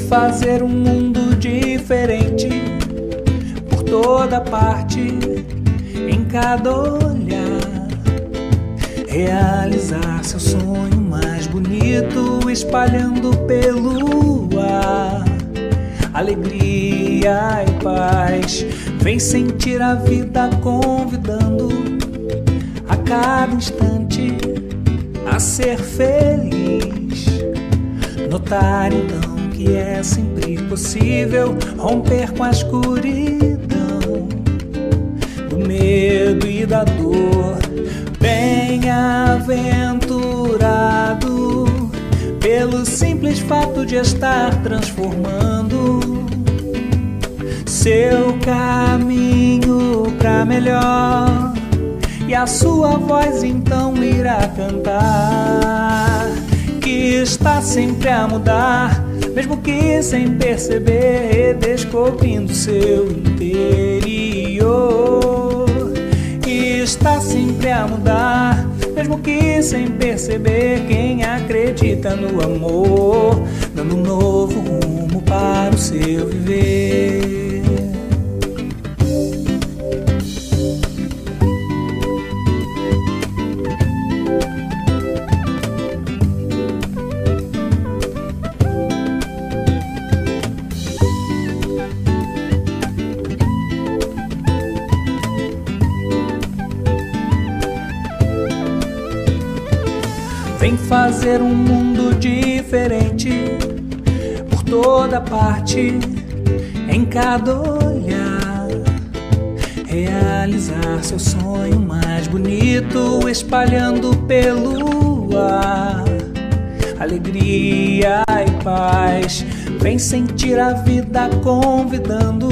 fazer um mundo diferente por toda parte, em cada olhar. Realizar seu sonho mais bonito, espalhando pelo ar alegria e paz. Vem sentir a vida convidando a cada instante a ser feliz. Notar então que é sempre possível romper com a escuridão do medo e da dor. Bem-aventurado pelo simples fato de estar transformando seu caminho pra melhor, e a sua voz então irá cantar que está sempre a mudar, mesmo que sem perceber, descobrindo seu interior. E está sempre a mudar, mesmo que sem perceber, quem acredita no amor, dando um novo rumo para o seu viver. Vem fazer um mundo diferente por toda parte, em cada olhar. Realizar seu sonho mais bonito, espalhando pelo ar alegria e paz. Vem sentir a vida convidando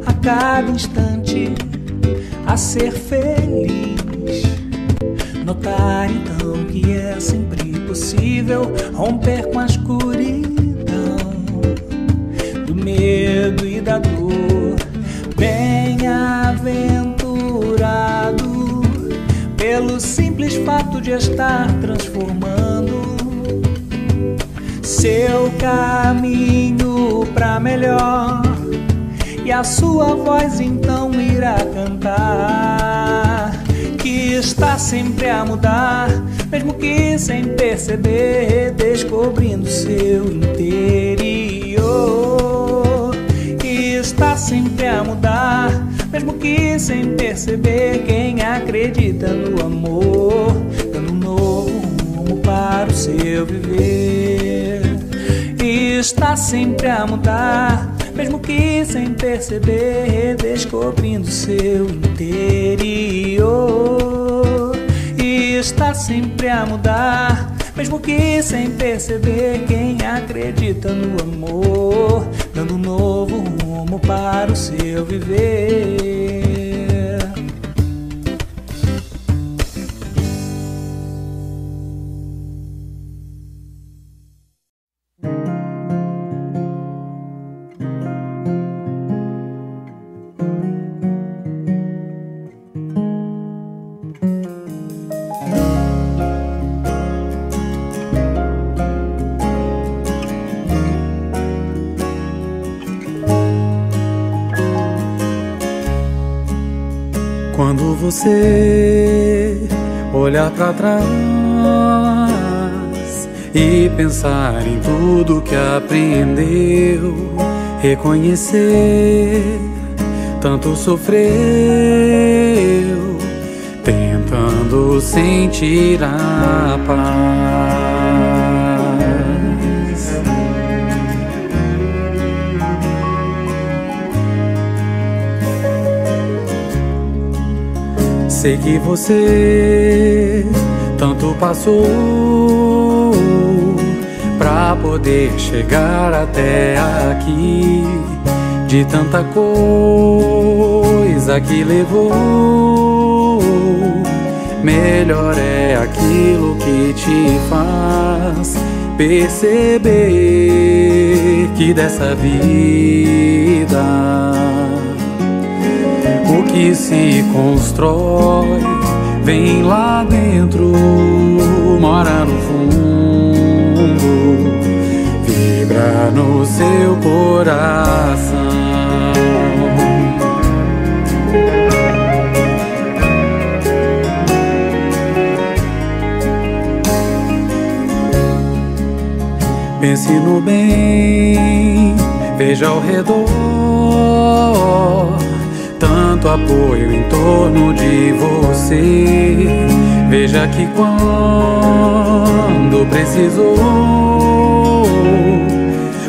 a cada instante a ser feliz. Notar então que é sempre possível romper com a escuridão do medo e da dor. Bem-aventurado pelo simples fato de estar transformando seu caminho pra melhor, e a sua voz então irá cantar que está sempre a mudar, mesmo que sem perceber, descobrindo seu interior. E está sempre a mudar, mesmo que sem perceber, quem acredita no amor, dando um novo rumo para o seu viver. E está sempre a mudar, mesmo que sem perceber, descobrindo seu interior. E está sempre a mudar, mesmo que sem perceber, quem acredita no amor, dando um novo rumo para o seu viver. Quando você olhar pra trás e pensar em tudo que aprendeu, reconhecer tanto sofreu, tentando sentir a paz. Sei que você tanto passou pra poder chegar até aqui, de tanta coisa que levou. Melhor é aquilo que te faz perceber que dessa vida o que se constrói vem lá dentro, mora no fundo, vibra no Pense no bem, veja ao redor, tanto apoio em torno de você. Veja que quando precisou,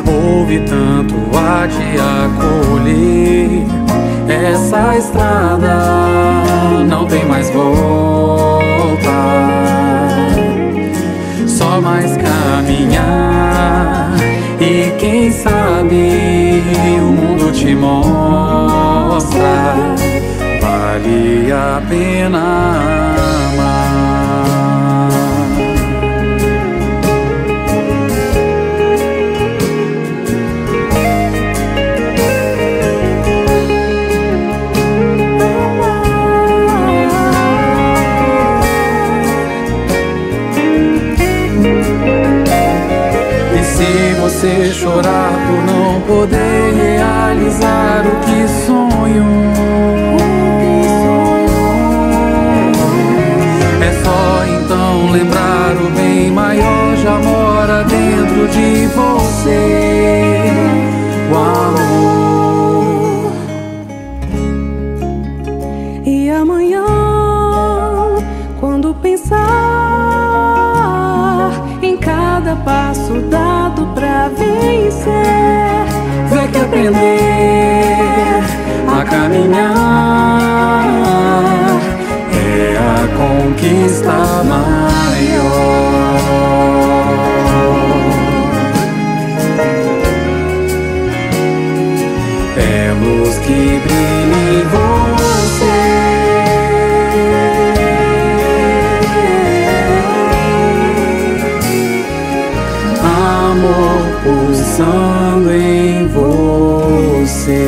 houve tanto a te acolher. Essa estrada não tem mais volta, só mais caminhar. E quem sabe o mundo te mostra, vale a pena amar. Você chorar por não poder realizar o que sonhou, é só então lembrar o bem maior já mora dentro de você, o amor. E amanhã, quando pensar em cada passo dado pra vencer, vê que aprender a caminhar é a conquista maior. É luz que brilha em você, amor pulsando em você.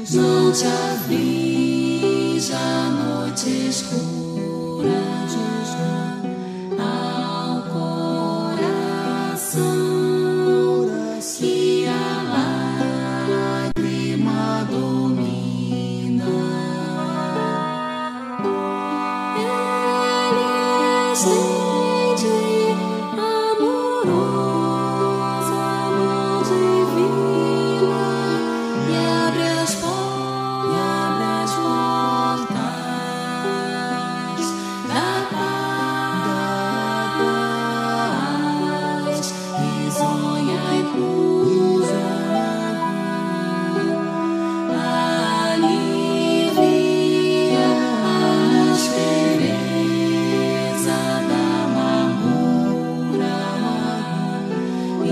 Não te aflige a noite escura ao coração, que a lágrima domina. Ele estende amorosa mão divina e abre as portas da paz, risonha e pura, alivia a aspereza da amargura e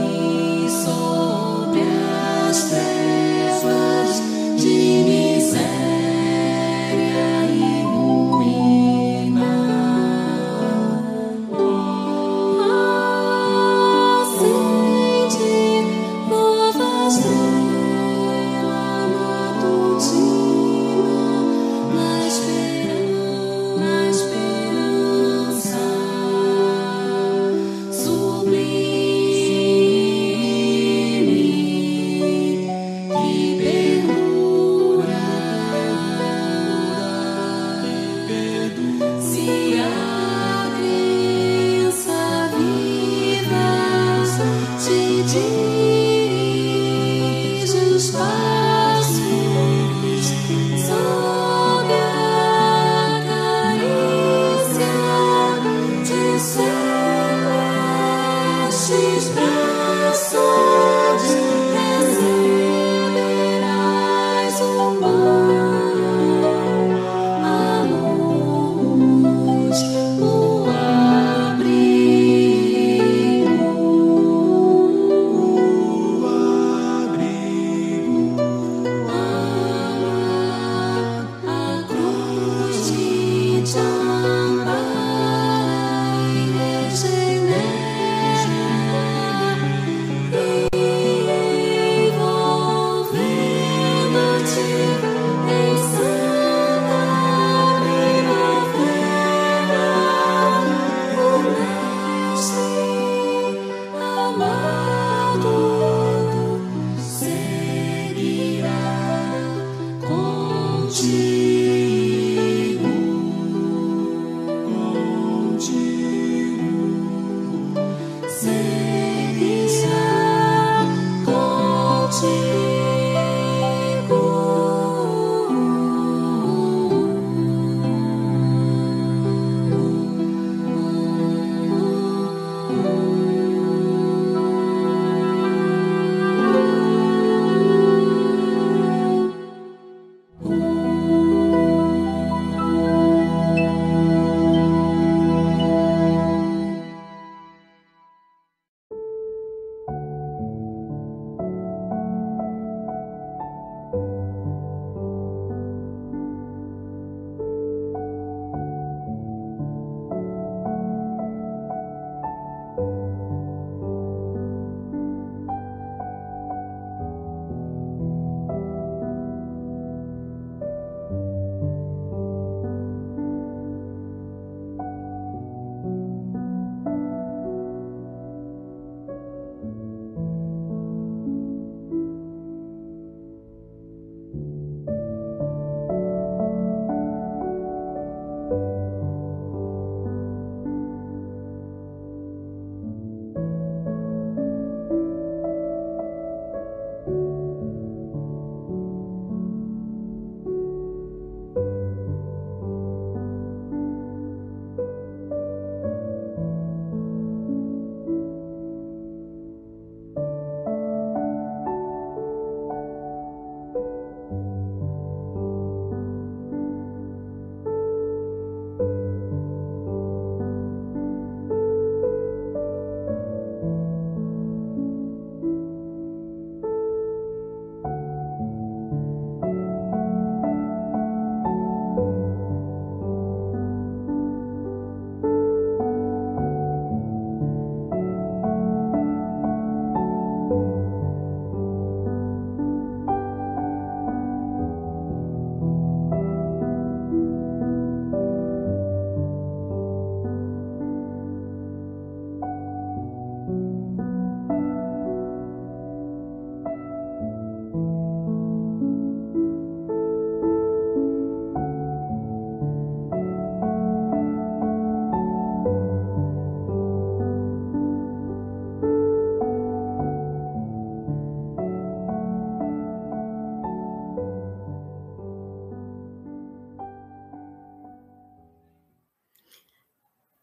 sobre as trevas de miséria e ruína. Acende nova estrela matutina na esperança sublime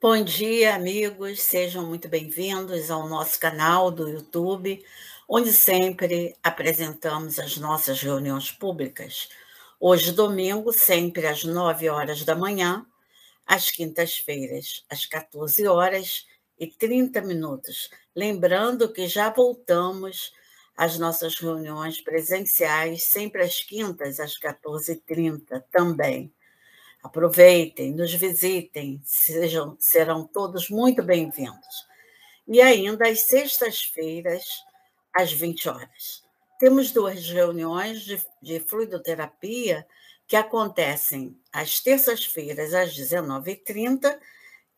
Bom dia, amigos, sejam muito bem-vindos ao nosso canal do YouTube, onde sempre apresentamos as nossas reuniões públicas. Hoje, domingo, sempre às 9 horas da manhã, às quintas-feiras, às 14h30. Lembrando que já voltamos às nossas reuniões presenciais, sempre às quintas, às 14h30 também. Aproveitem, nos visitem, serão todos muito bem-vindos. E ainda às sextas-feiras, às 20 horas. Temos 2 reuniões de fluidoterapia que acontecem às terças-feiras, às 19h30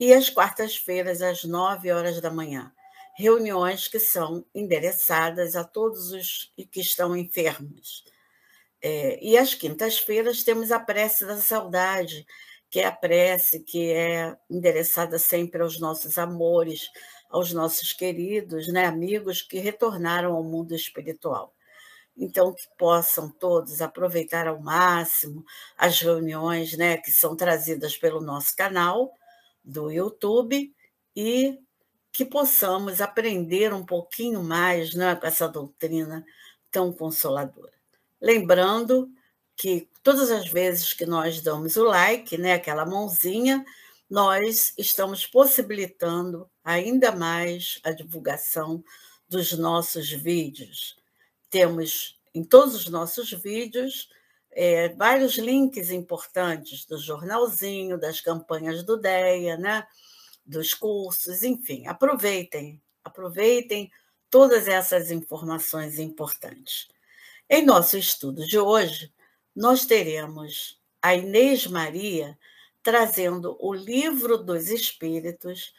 e às quartas-feiras, às 9 horas da manhã. Reuniões que são endereçadas a todos os que estão enfermos. E às quintas-feiras temos a prece da saudade, que é a prece que é endereçada sempre aos nossos amores, aos nossos queridos, né, amigos que retornaram ao mundo espiritual. Então, que possam todos aproveitar ao máximo as reuniões, né, que são trazidas pelo nosso canal do YouTube e que possamos aprender um pouquinho mais, né, com essa doutrina tão consoladora. Lembrando que todas as vezes que nós damos o like, né, aquela mãozinha, nós estamos possibilitando ainda mais a divulgação dos nossos vídeos. Temos em todos os nossos vídeos vários links importantes do jornalzinho, das campanhas do DEA, né, dos cursos, enfim, aproveitem todas essas informações importantes. Em nosso estudo de hoje, nós teremos a Inês Maria trazendo o Livro dos Espíritos,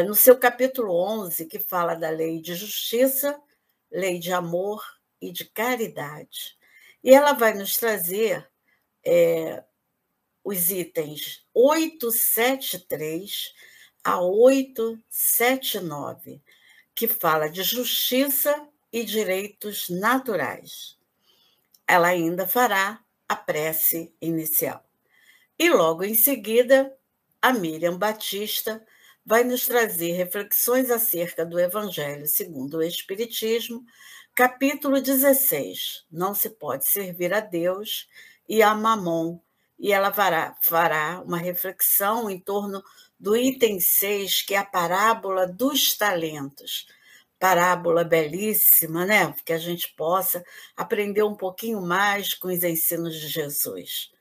no seu capítulo 11, que fala da lei de justiça, lei de amor e de caridade. E ela vai nos trazer os itens 873 a 879, que fala de justiça e direitos naturais. Ela ainda fará a prece inicial. E logo em seguida, a Miriam Batista vai nos trazer reflexões acerca do Evangelho segundo o Espiritismo, capítulo 16, Não se pode servir a Deus e a Mamon, e ela fará uma reflexão em torno do item 6, que é a parábola dos talentos. Parábola belíssima, né? Que a gente possa aprender um pouquinho mais com os ensinos de Jesus.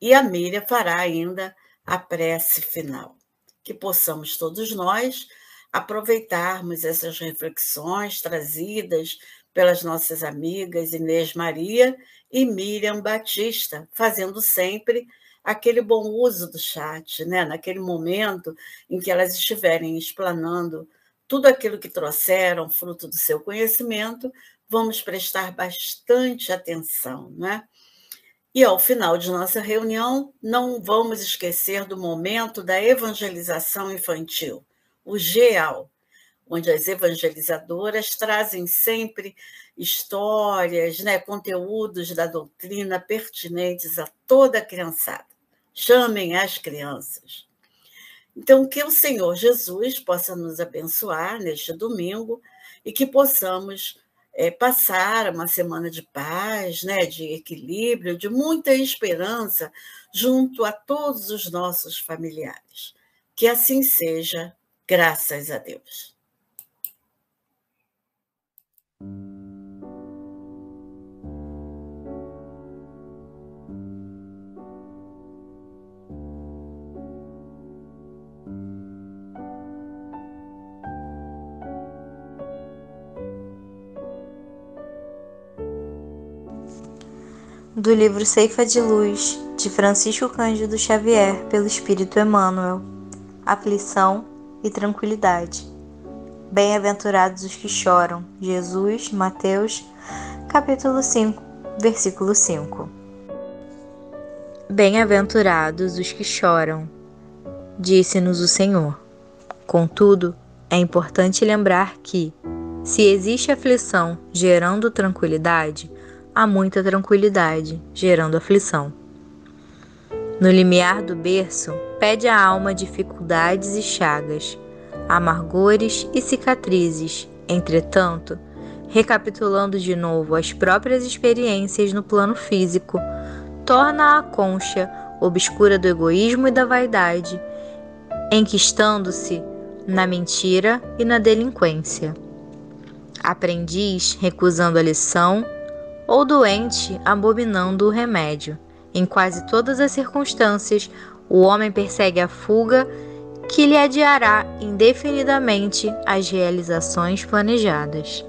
E a Miriam fará ainda a prece final. Que possamos todos nós aproveitarmos essas reflexões trazidas pelas nossas amigas Inês Maria e Miriam Batista, fazendo sempre aquele bom uso do chat, né? Naquele momento em que elas estiverem explanando tudo aquilo que trouxeram, fruto do seu conhecimento, vamos prestar bastante atenção, né? E ao final de nossa reunião, não vamos esquecer do momento da evangelização infantil, o GEAL, onde as evangelizadoras trazem sempre histórias, né, conteúdos da doutrina pertinentes a toda a criançada. Chamem as crianças. Então, que o Senhor Jesus possa nos abençoar neste domingo e que possamos passar uma semana de paz, né, de equilíbrio, de muita esperança junto a todos os nossos familiares. Que assim seja, graças a Deus. Do livro Ceifa de Luz, de Francisco Cândido Xavier, pelo Espírito Emmanuel. Aflição e tranquilidade. Bem-aventurados os que choram. Jesus, Mateus, capítulo 5, versículo 5. Bem-aventurados os que choram, disse-nos o Senhor. Contudo, é importante lembrar que, se existe aflição gerando tranquilidade, há muita tranquilidade, gerando aflição. No limiar do berço, pede a alma dificuldades e chagas, amargores e cicatrizes. Entretanto, recapitulando de novo as próprias experiências no plano físico, torna a concha obscura do egoísmo e da vaidade, enquistando-se na mentira e na delinquência. Aprendiz recusando a lição, ou doente abominando o remédio. Em quase todas as circunstâncias, o homem persegue a fuga que lhe adiará indefinidamente as realizações planejadas.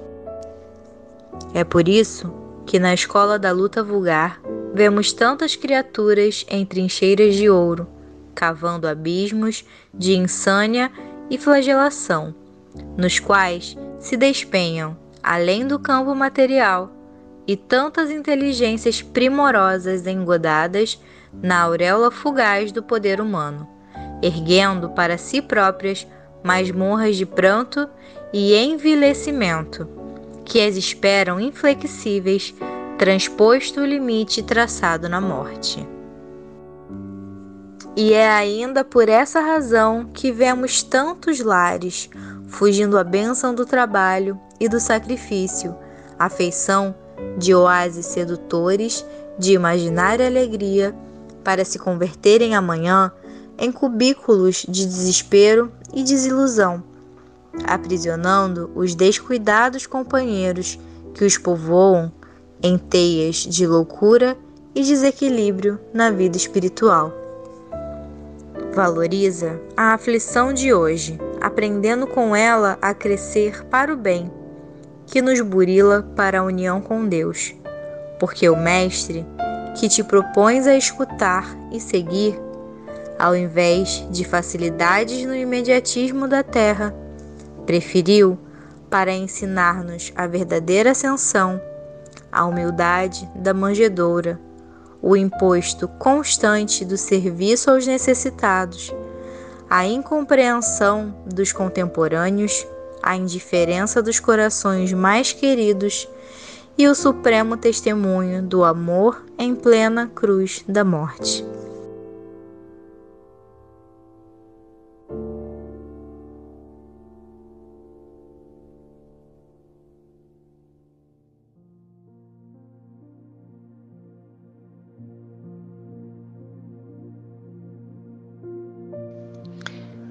É por isso que na escola da luta vulgar vemos tantas criaturas em trincheiras de ouro, cavando abismos de insânia e flagelação, nos quais se despenham, além do campo material, e tantas inteligências primorosas engodadas na auréola fugaz do poder humano, erguendo para si próprias masmorras de pranto e envilecimento, que as esperam inflexíveis, transposto o limite traçado na morte. E é ainda por essa razão que vemos tantos lares fugindo à bênção do trabalho e do sacrifício, à feição de oásis sedutores de imaginária alegria, para se converterem amanhã em cubículos de desespero e desilusão, aprisionando os descuidados companheiros que os povoam em teias de loucura e desequilíbrio na vida espiritual. Valoriza a aflição de hoje, aprendendo com ela a crescer para o bem, que nos burila para a união com Deus, porque o Mestre, que te propões a escutar e seguir, ao invés de facilidades no imediatismo da terra, preferiu, para ensinar-nos a verdadeira ascensão, a humildade da manjedoura, o imposto constante do serviço aos necessitados, a incompreensão dos contemporâneos, a indiferença dos corações mais queridos e o supremo testemunho do amor em plena cruz da morte.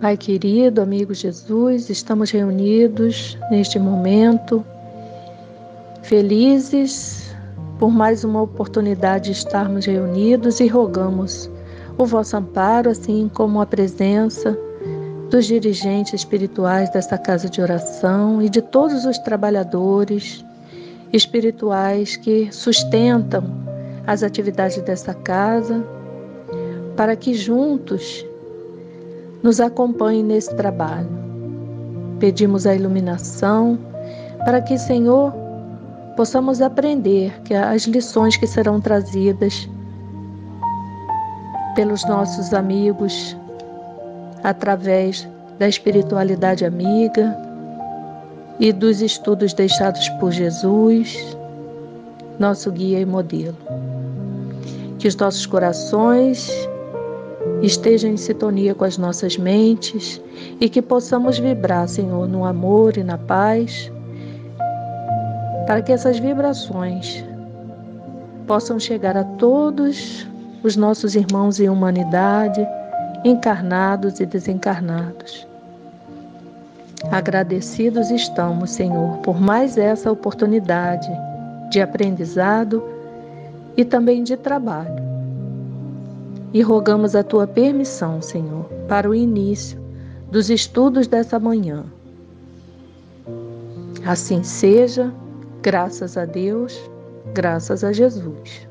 Pai querido, amigo Jesus, estamos reunidos neste momento, felizes por mais uma oportunidade de estarmos reunidos e rogamos o vosso amparo, assim como a presença dos dirigentes espirituais desta casa de oração e de todos os trabalhadores espirituais que sustentam as atividades desta casa, para que juntos nos acompanhe nesse trabalho. Pedimos a iluminação para que, Senhor, possamos aprender que as lições que serão trazidas pelos nossos amigos através da espiritualidade amiga e dos estudos deixados por Jesus, nosso guia e modelo. Que os nossos corações estejam em sintonia com as nossas mentes e que possamos vibrar, Senhor, no amor e na paz, para que essas vibrações possam chegar a todos os nossos irmãos em humanidade, encarnados e desencarnados. Agradecidos estamos, Senhor, por mais essa oportunidade de aprendizado e também de trabalho. E rogamos a Tua permissão, Senhor, para o início dos estudos dessa manhã. Assim seja, graças a Deus, graças a Jesus.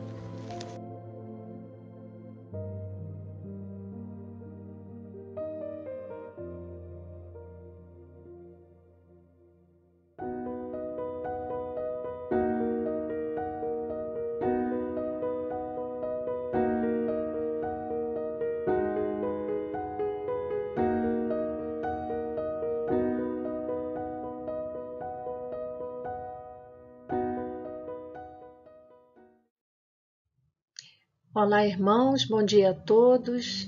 Olá, irmãos, bom dia a todos.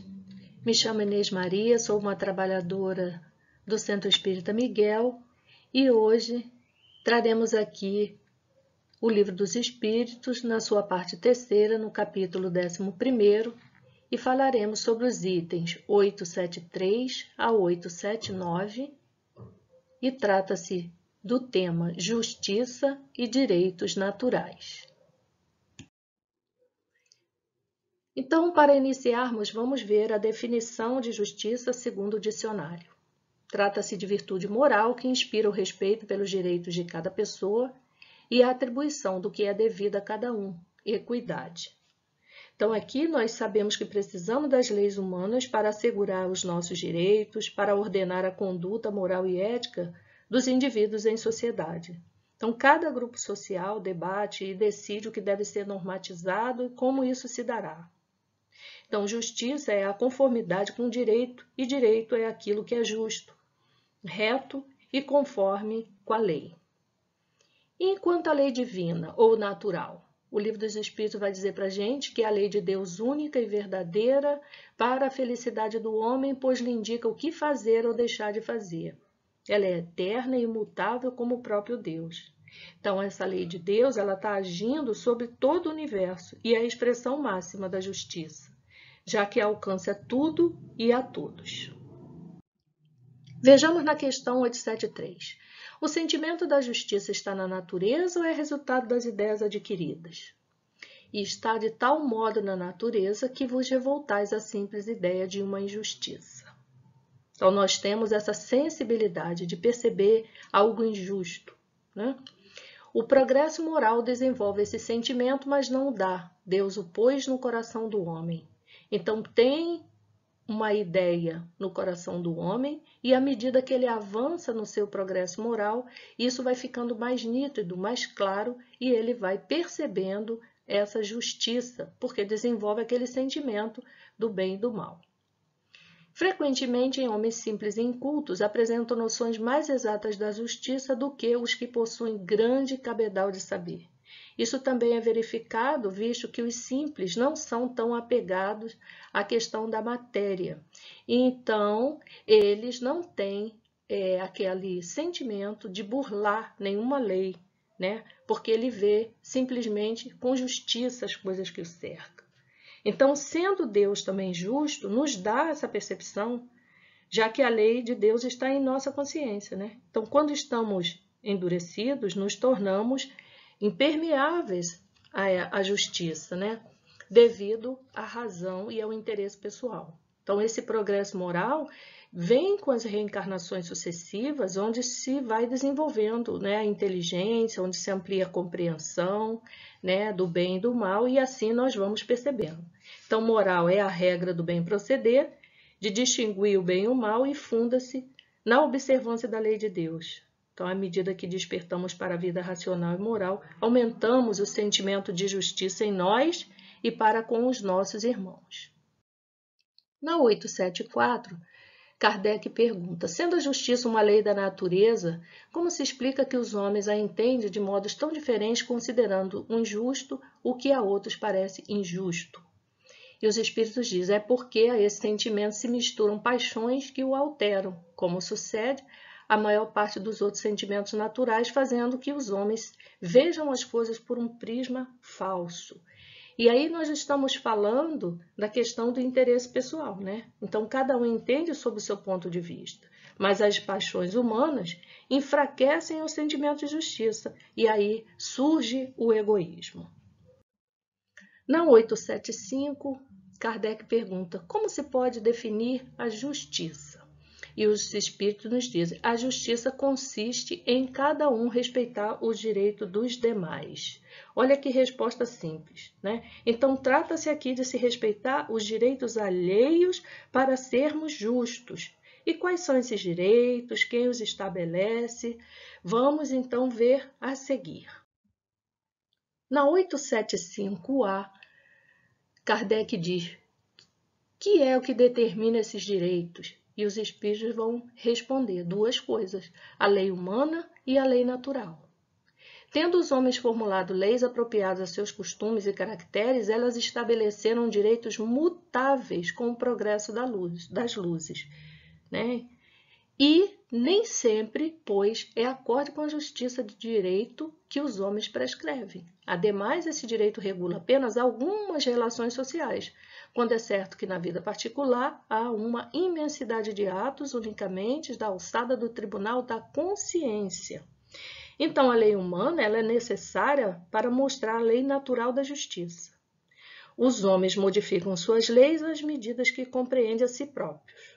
Me chamo Inês Maria, sou uma trabalhadora do Centro Espírita Miguel e hoje traremos aqui o Livro dos Espíritos, na sua parte terceira, no capítulo 11º, e falaremos sobre os itens 873 a 879 e trata-se do tema Justiça e Direitos Naturais. Então, para iniciarmos, vamos ver a definição de justiça segundo o dicionário. Trata-se de virtude moral que inspira o respeito pelos direitos de cada pessoa e a atribuição do que é devido a cada um, equidade. Então, aqui nós sabemos que precisamos das leis humanas para assegurar os nossos direitos, para ordenar a conduta moral e ética dos indivíduos em sociedade. Então, cada grupo social debate e decide o que deve ser normatizado e como isso se dará. Então, justiça é a conformidade com o direito, e direito é aquilo que é justo, reto e conforme com a lei. E enquanto a lei divina ou natural, o Livro dos Espíritos vai dizer para a gente que é a lei de Deus única e verdadeira para a felicidade do homem, pois lhe indica o que fazer ou deixar de fazer. Ela é eterna e imutável como o próprio Deus. Então, essa lei de Deus está agindo sobre todo o universo e é a expressão máxima da justiça, já que alcança tudo e a todos. Vejamos na questão 873. O sentimento da justiça está na natureza ou é resultado das ideias adquiridas? E está de tal modo na natureza que vos revoltais à simples ideia de uma injustiça. Então, nós temos essa sensibilidade de perceber algo injusto, né? O progresso moral desenvolve esse sentimento, mas não o dá. Deus o pôs no coração do homem. Então, tem uma ideia no coração do homem e, à medida que ele avança no seu progresso moral, isso vai ficando mais nítido, mais claro e ele vai percebendo essa justiça, porque desenvolve aquele sentimento do bem e do mal. Frequentemente, em homens simples e incultos, apresentam noções mais exatas da justiça do que os que possuem grande cabedal de saber. Isso também é verificado, visto que os simples não são tão apegados à questão da matéria. Então, eles não têm aquele sentimento de burlar nenhuma lei, né? Porque ele vê simplesmente com justiça as coisas que o cercam. Então, sendo Deus também justo, nos dá essa percepção, já que a lei de Deus está em nossa consciência, né? Então, quando estamos endurecidos, nos tornamos impermeáveis à justiça, né? Devido à razão e ao interesse pessoal. Então, esse progresso moral vem com as reencarnações sucessivas, onde se vai desenvolvendo, né, a inteligência, onde se amplia a compreensão, né, do bem e do mal, e assim nós vamos percebendo. Então, moral é a regra do bem proceder, de distinguir o bem e o mal, e funda-se na observância da lei de Deus. Então, à medida que despertamos para a vida racional e moral, aumentamos o sentimento de justiça em nós e para com os nossos irmãos. Na 874, Kardec pergunta, sendo a justiça uma lei da natureza, como se explica que os homens a entendem de modos tão diferentes, considerando injusto o que a outros parece injusto? E os espíritos dizem, é porque a esse sentimento se misturam paixões que o alteram, como sucede a maior parte dos outros sentimentos naturais, fazendo que os homens vejam as coisas por um prisma falso. E aí nós estamos falando da questão do interesse pessoal, né? Então, cada um entende sob o seu ponto de vista, mas as paixões humanas enfraquecem o sentimento de justiça, e aí surge o egoísmo. Na 875, Kardec pergunta, como se pode definir a justiça? E os espíritos nos dizem, a justiça consiste em cada um respeitar os direitos dos demais. Olha que resposta simples, né? Então, trata-se aqui de se respeitar os direitos alheios para sermos justos. E quais são esses direitos? Quem os estabelece? Vamos, então, ver a seguir. Na 875A, Kardec diz, que é o que determina esses direitos? E os espíritos vão responder duas coisas, a lei humana e a lei natural. Tendo os homens formulado leis apropriadas a seus costumes e caracteres, elas estabeleceram direitos mutáveis com o progresso das luzes, né? E nem sempre, pois, é acorde com a justiça de direito que os homens prescrevem. Ademais, esse direito regula apenas algumas relações sociais, quando é certo que na vida particular há uma imensidade de atos unicamente da alçada do tribunal da consciência. Então, a lei humana ela é necessária para mostrar a lei natural da justiça. Os homens modificam suas leis às medidas que compreendem a si próprios.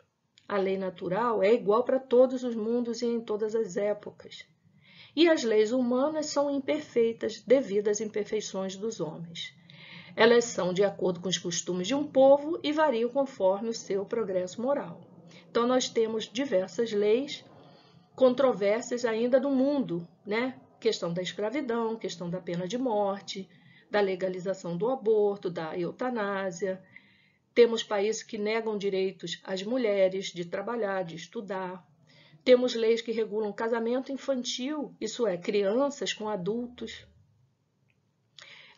A lei natural é igual para todos os mundos e em todas as épocas. E as leis humanas são imperfeitas devido às imperfeições dos homens. Elas são de acordo com os costumes de um povo e variam conforme o seu progresso moral. Então, nós temos diversas leis controvérsias ainda no mundo, né? Questão da escravidão, questão da pena de morte, da legalização do aborto, da eutanásia. Temos países que negam direitos às mulheres de trabalhar, de estudar. Temos leis que regulam casamento infantil, isso é, crianças com adultos.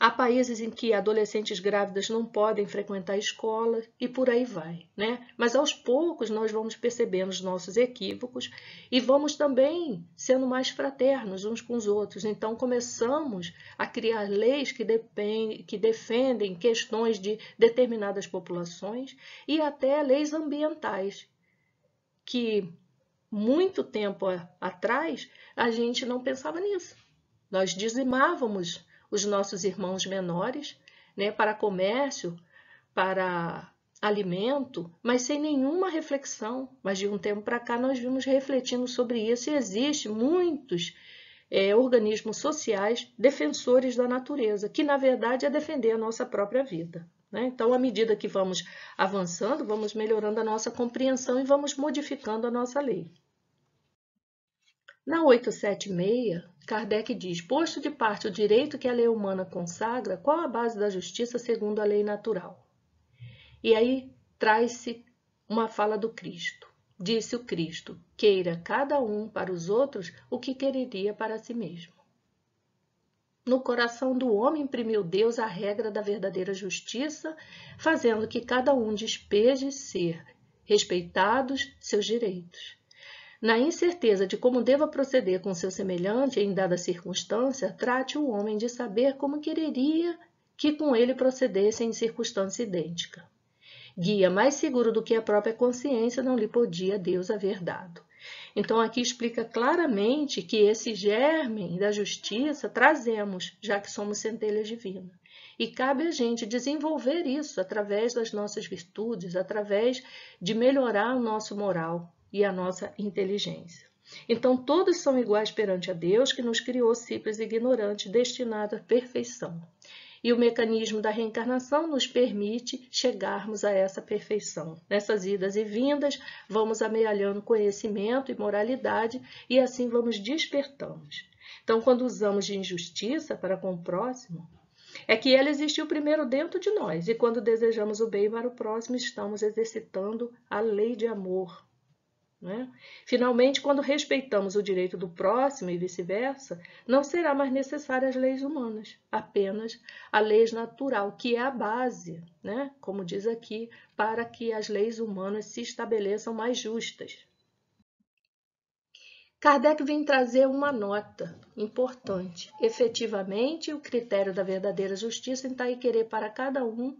Há países em que adolescentes grávidas não podem frequentar a escola e por aí vai, né? Mas aos poucos nós vamos percebendo os nossos equívocos e vamos também sendo mais fraternos uns com os outros. Então começamos a criar leis que defendem questões de determinadas populações e até leis ambientais, que muito tempo atrás a gente não pensava nisso. Nós dizimávamos os nossos irmãos menores, né, para comércio, para alimento, mas sem nenhuma reflexão. Mas de um tempo para cá nós vimos refletindo sobre isso e existem muitos organismos sociais defensores da natureza, que na verdade é defender a nossa própria vida, né? Então, à medida que vamos avançando, vamos melhorando a nossa compreensão e vamos modificando a nossa lei. Na 876, Kardec diz, posto de parte o direito que a lei humana consagra, qual a base da justiça segundo a lei natural? E aí traz-se uma fala do Cristo. Disse o Cristo: queira cada um para os outros o que quereria para si mesmo. No coração do homem imprimiu Deus a regra da verdadeira justiça, fazendo que cada um despeje ser respeitados seus direitos. Na incerteza de como deva proceder com seu semelhante em dada circunstância, trate o homem de saber como quereria que com ele procedesse em circunstância idêntica. Guia mais seguro do que a própria consciência não lhe podia Deus haver dado. Então, aqui explica claramente que esse germe da justiça trazemos, já que somos centelhas divinas. E cabe a gente desenvolver isso através das nossas virtudes, através de melhorar o nosso moral e a nossa inteligência. Então, todos são iguais perante a Deus, que nos criou simples e ignorantes, destinados à perfeição. E o mecanismo da reencarnação nos permite chegarmos a essa perfeição. Nessas idas e vindas, vamos amealhando conhecimento e moralidade e assim vamos despertando. Então, quando usamos de injustiça para com o próximo, é que ela existiu primeiro dentro de nós. E quando desejamos o bem para o próximo, estamos exercitando a lei de amor. Né? Finalmente, quando respeitamos o direito do próximo e vice-versa, não será mais necessária as leis humanas, apenas a lei natural, que é a base, né? Como diz aqui, para que as leis humanas se estabeleçam mais justas. Kardec vem trazer uma nota importante. Efetivamente, o critério da verdadeira justiça está em querer para cada um,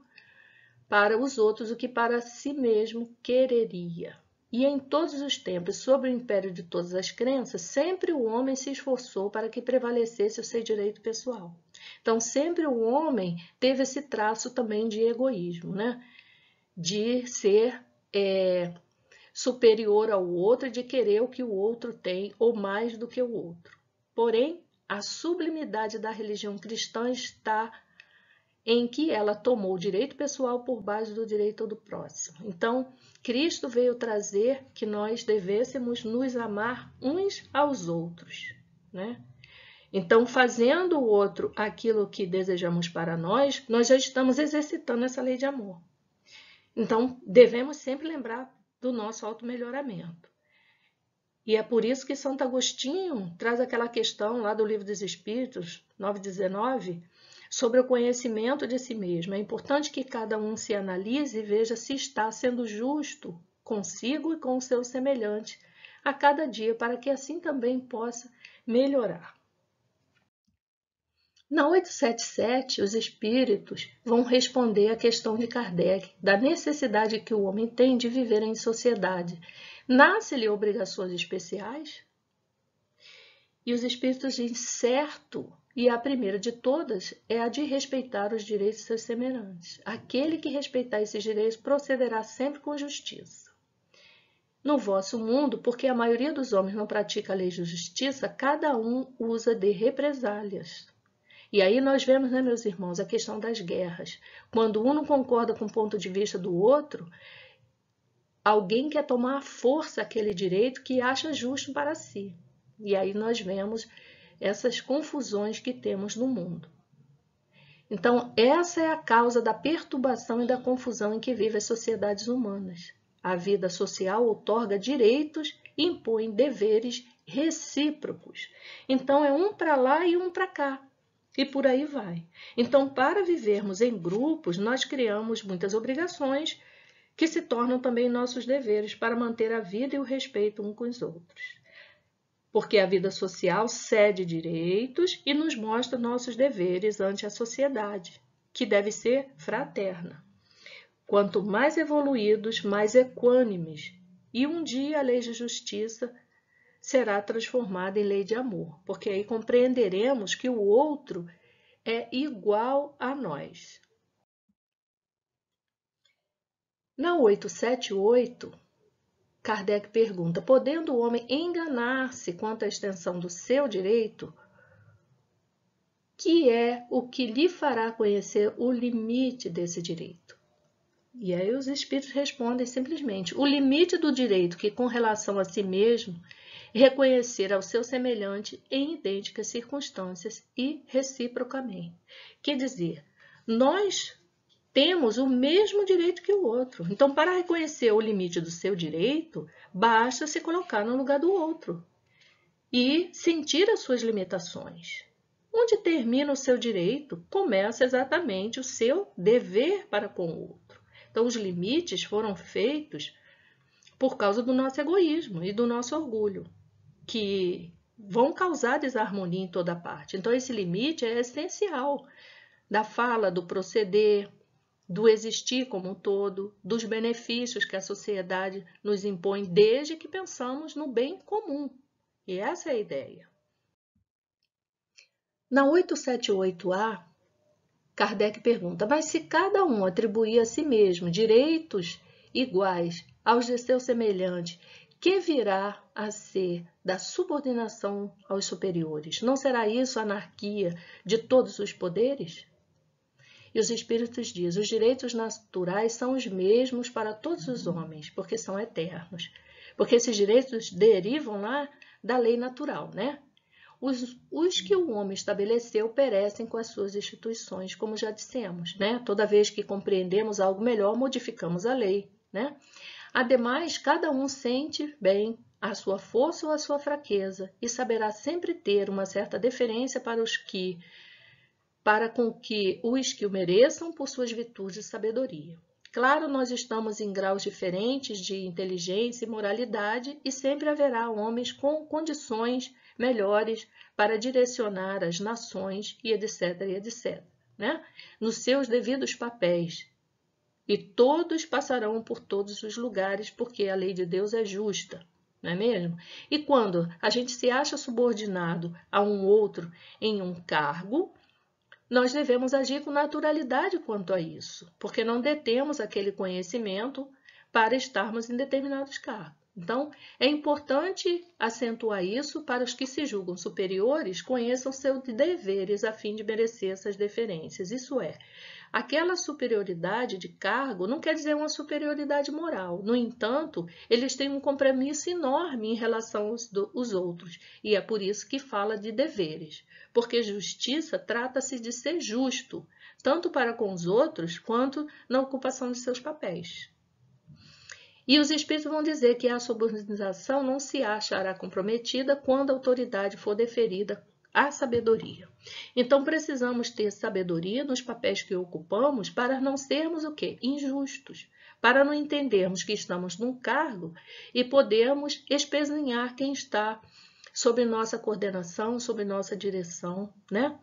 para os outros, o que para si mesmo quereria. E em todos os tempos, sob o império de todas as crenças, sempre o homem se esforçou para que prevalecesse o seu direito pessoal. Então, sempre o homem teve esse traço também de egoísmo, né? De ser superior ao outro, de querer o que o outro tem ou mais do que o outro. Porém, a sublimidade da religião cristã está em que ela tomou o direito pessoal por base do direito do próximo. Então, Cristo veio trazer que nós devêssemos nos amar uns aos outros, né? Então, fazendo o outro aquilo que desejamos para nós, nós já estamos exercitando essa lei de amor. Então, devemos sempre lembrar do nosso auto-melhoramento. E é por isso que Santo Agostinho traz aquela questão lá do Livro dos Espíritos, 9:19, sobre o conhecimento de si mesmo. É importante que cada um se analise e veja se está sendo justo consigo e com o seu semelhante a cada dia, para que assim também possa melhorar. Na 877, os espíritos vão responder à questão de Kardec, da necessidade que o homem tem de viver em sociedade. Nasce-lhe obrigações especiais? E os espíritos dizem certo. E a primeira de todas é a de respeitar os direitos de seus semelhantes. Aquele que respeitar esses direitos procederá sempre com justiça. No vosso mundo, porque a maioria dos homens não pratica a lei de justiça, cada um usa de represálias. E aí nós vemos, né, meus irmãos, a questão das guerras. Quando um não concorda com o ponto de vista do outro, alguém quer tomar à força aquele direito que acha justo para si. E aí nós vemos essas confusões que temos no mundo. Então, essa é a causa da perturbação e da confusão em que vivem as sociedades humanas. A vida social outorga direitos e impõe deveres recíprocos. Então, é um para lá e um para cá. E por aí vai. Então, para vivermos em grupos, nós criamos muitas obrigações que se tornam também nossos deveres para manter a vida e o respeito uns com os outros. Porque a vida social cede direitos e nos mostra nossos deveres ante a sociedade, que deve ser fraterna. Quanto mais evoluídos, mais equânimes. E um dia a lei de justiça será transformada em lei de amor, porque aí compreenderemos que o outro é igual a nós. Na 878, Kardec pergunta, podendo o homem enganar-se quanto à extensão do seu direito, que é o que lhe fará conhecer o limite desse direito? E aí os espíritos respondem simplesmente, o limite do direito que com relação a si mesmo reconhecer ao seu semelhante em idênticas circunstâncias e reciprocamente. Quer dizer, nós temos o mesmo direito que o outro. Então, para reconhecer o limite do seu direito, basta se colocar no lugar do outro e sentir as suas limitações. Onde termina o seu direito, começa exatamente o seu dever para com o outro. Então, os limites foram feitos por causa do nosso egoísmo e do nosso orgulho, que vão causar desarmonia em toda parte. Então, esse limite é essencial da fala, do proceder, do existir como um todo, dos benefícios que a sociedade nos impõe, desde que pensamos no bem comum. E essa é a ideia. Na 878A, Kardec pergunta, mas se cada um atribuir a si mesmo direitos iguais aos de seu semelhante, que virá a ser da subordinação aos superiores? Não será isso a anarquia de todos os poderes? E os Espíritos dizem, os direitos naturais são os mesmos para todos os homens, porque são eternos. Porque esses direitos derivam lá da lei natural, né? Os que o homem estabeleceu perecem com as suas instituições, como já dissemos, né? Toda vez que compreendemos algo melhor, modificamos a lei, né? Ademais, cada um sente bem a sua força ou a sua fraqueza e saberá sempre ter uma certa deferência para os que o mereçam por suas virtudes e sabedoria. Claro, nós estamos em graus diferentes de inteligência e moralidade e sempre haverá homens com condições melhores para direcionar as nações e etc, né? Nos seus devidos papéis. E todos passarão por todos os lugares, porque a lei de Deus é justa, não é mesmo? E quando a gente se acha subordinado a um outro em um cargo, nós devemos agir com naturalidade quanto a isso, porque não detemos aquele conhecimento para estarmos em determinados cargos. Então, é importante acentuar isso para os que se julgam superiores, conheçam seus deveres a fim de merecer essas deferências. Isso é, aquela superioridade de cargo não quer dizer uma superioridade moral. No entanto, eles têm um compromisso enorme em relação aos outros, e é por isso que fala de deveres. Porque justiça trata-se de ser justo, tanto para com os outros, quanto na ocupação de seus papéis. E os Espíritos vão dizer que a subordinação não se achará comprometida quando a autoridade for deferida à sabedoria. Então, precisamos ter sabedoria nos papéis que ocupamos para não sermos o quê? Injustos, para não entendermos que estamos num cargo e podemos espezinhar quem está sob nossa coordenação, sob nossa direção, né?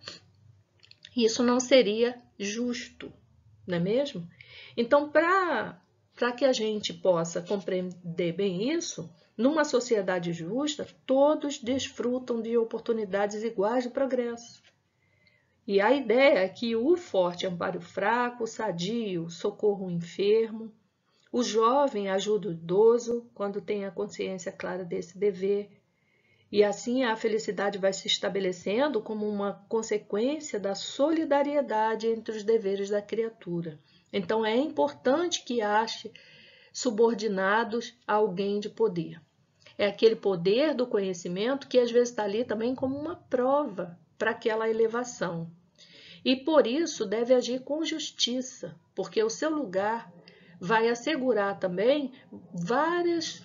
Isso não seria justo, não é mesmo? Então, para que a gente possa compreender bem isso, numa sociedade justa, todos desfrutam de oportunidades iguais de progresso. E a ideia é que o forte ampare o fraco, o sadio socorra o enfermo, o jovem ajuda o idoso quando tem a consciência clara desse dever. E assim a felicidade vai se estabelecendo como uma consequência da solidariedade entre os deveres da criatura. Então, é importante que ache subordinados a alguém de poder. É aquele poder do conhecimento que às vezes está ali também como uma prova para aquela elevação. E por isso deve agir com justiça, porque o seu lugar vai assegurar também vários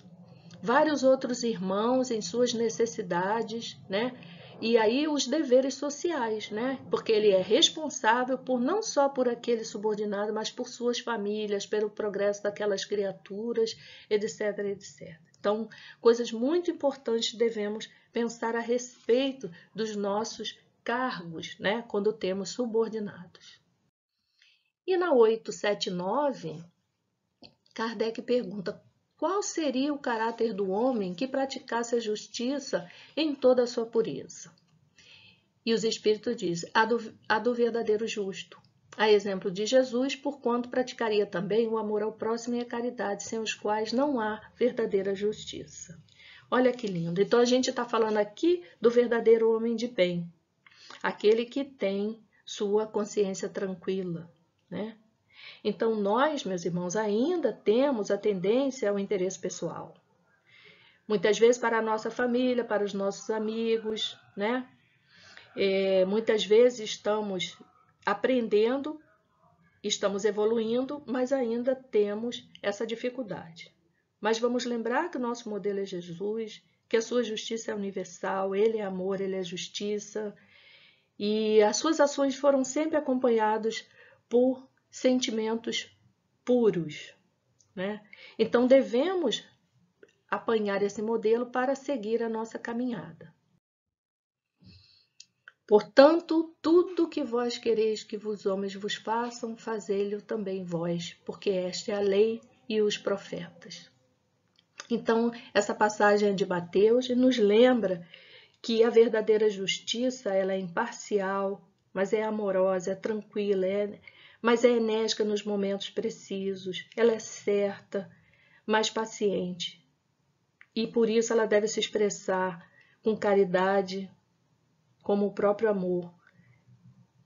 outros irmãos em suas necessidades, né? E aí os deveres sociais, né? Porque ele é responsável não só por aquele subordinado, mas por suas famílias, pelo progresso daquelas criaturas, etc, etc. Então, coisas muito importantes devemos pensar a respeito dos nossos cargos, né? Quando temos subordinados. E na 879, Kardec pergunta: qual seria o caráter do homem que praticasse a justiça em toda a sua pureza? E os Espíritos dizem, a do verdadeiro justo. A exemplo de Jesus, porquanto praticaria também o amor ao próximo e a caridade, sem os quais não há verdadeira justiça. Olha que lindo. Então, a gente está falando aqui do verdadeiro homem de bem. Aquele que tem sua consciência tranquila, né? Então, nós, meus irmãos, ainda temos a tendência ao interesse pessoal. Muitas vezes para a nossa família, para os nossos amigos, né? Muitas vezes estamos aprendendo estamos evoluindo, mas ainda temos essa dificuldade. Mas vamos lembrar que o nosso modelo é Jesus, que a sua justiça é universal, ele é amor, ele é justiça, e as suas ações foram sempre acompanhadas por sentimentos puros, né? Então devemos apanhar esse modelo para seguir a nossa caminhada. Portanto, tudo que vós quereis que os homens vos façam, fazei-lo também vós, porque esta é a lei e os profetas. Então, essa passagem de Mateus nos lembra que a verdadeira justiça ela é imparcial, mas é amorosa, é tranquila, mas é enérgica nos momentos precisos, ela é certa, mas paciente. E por isso ela deve se expressar com caridade, como o próprio amor,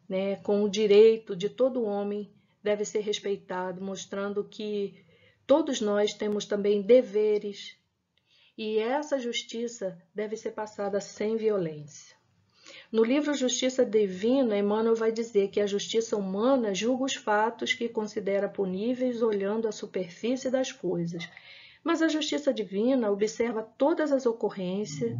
né? Com o direito de todo homem deve ser respeitado, mostrando que todos nós temos também deveres e essa justiça deve ser passada sem violência. No livro Justiça Divina, Emmanuel vai dizer que a justiça humana julga os fatos que considera puníveis olhando a superfície das coisas, mas a justiça divina observa todas as ocorrências,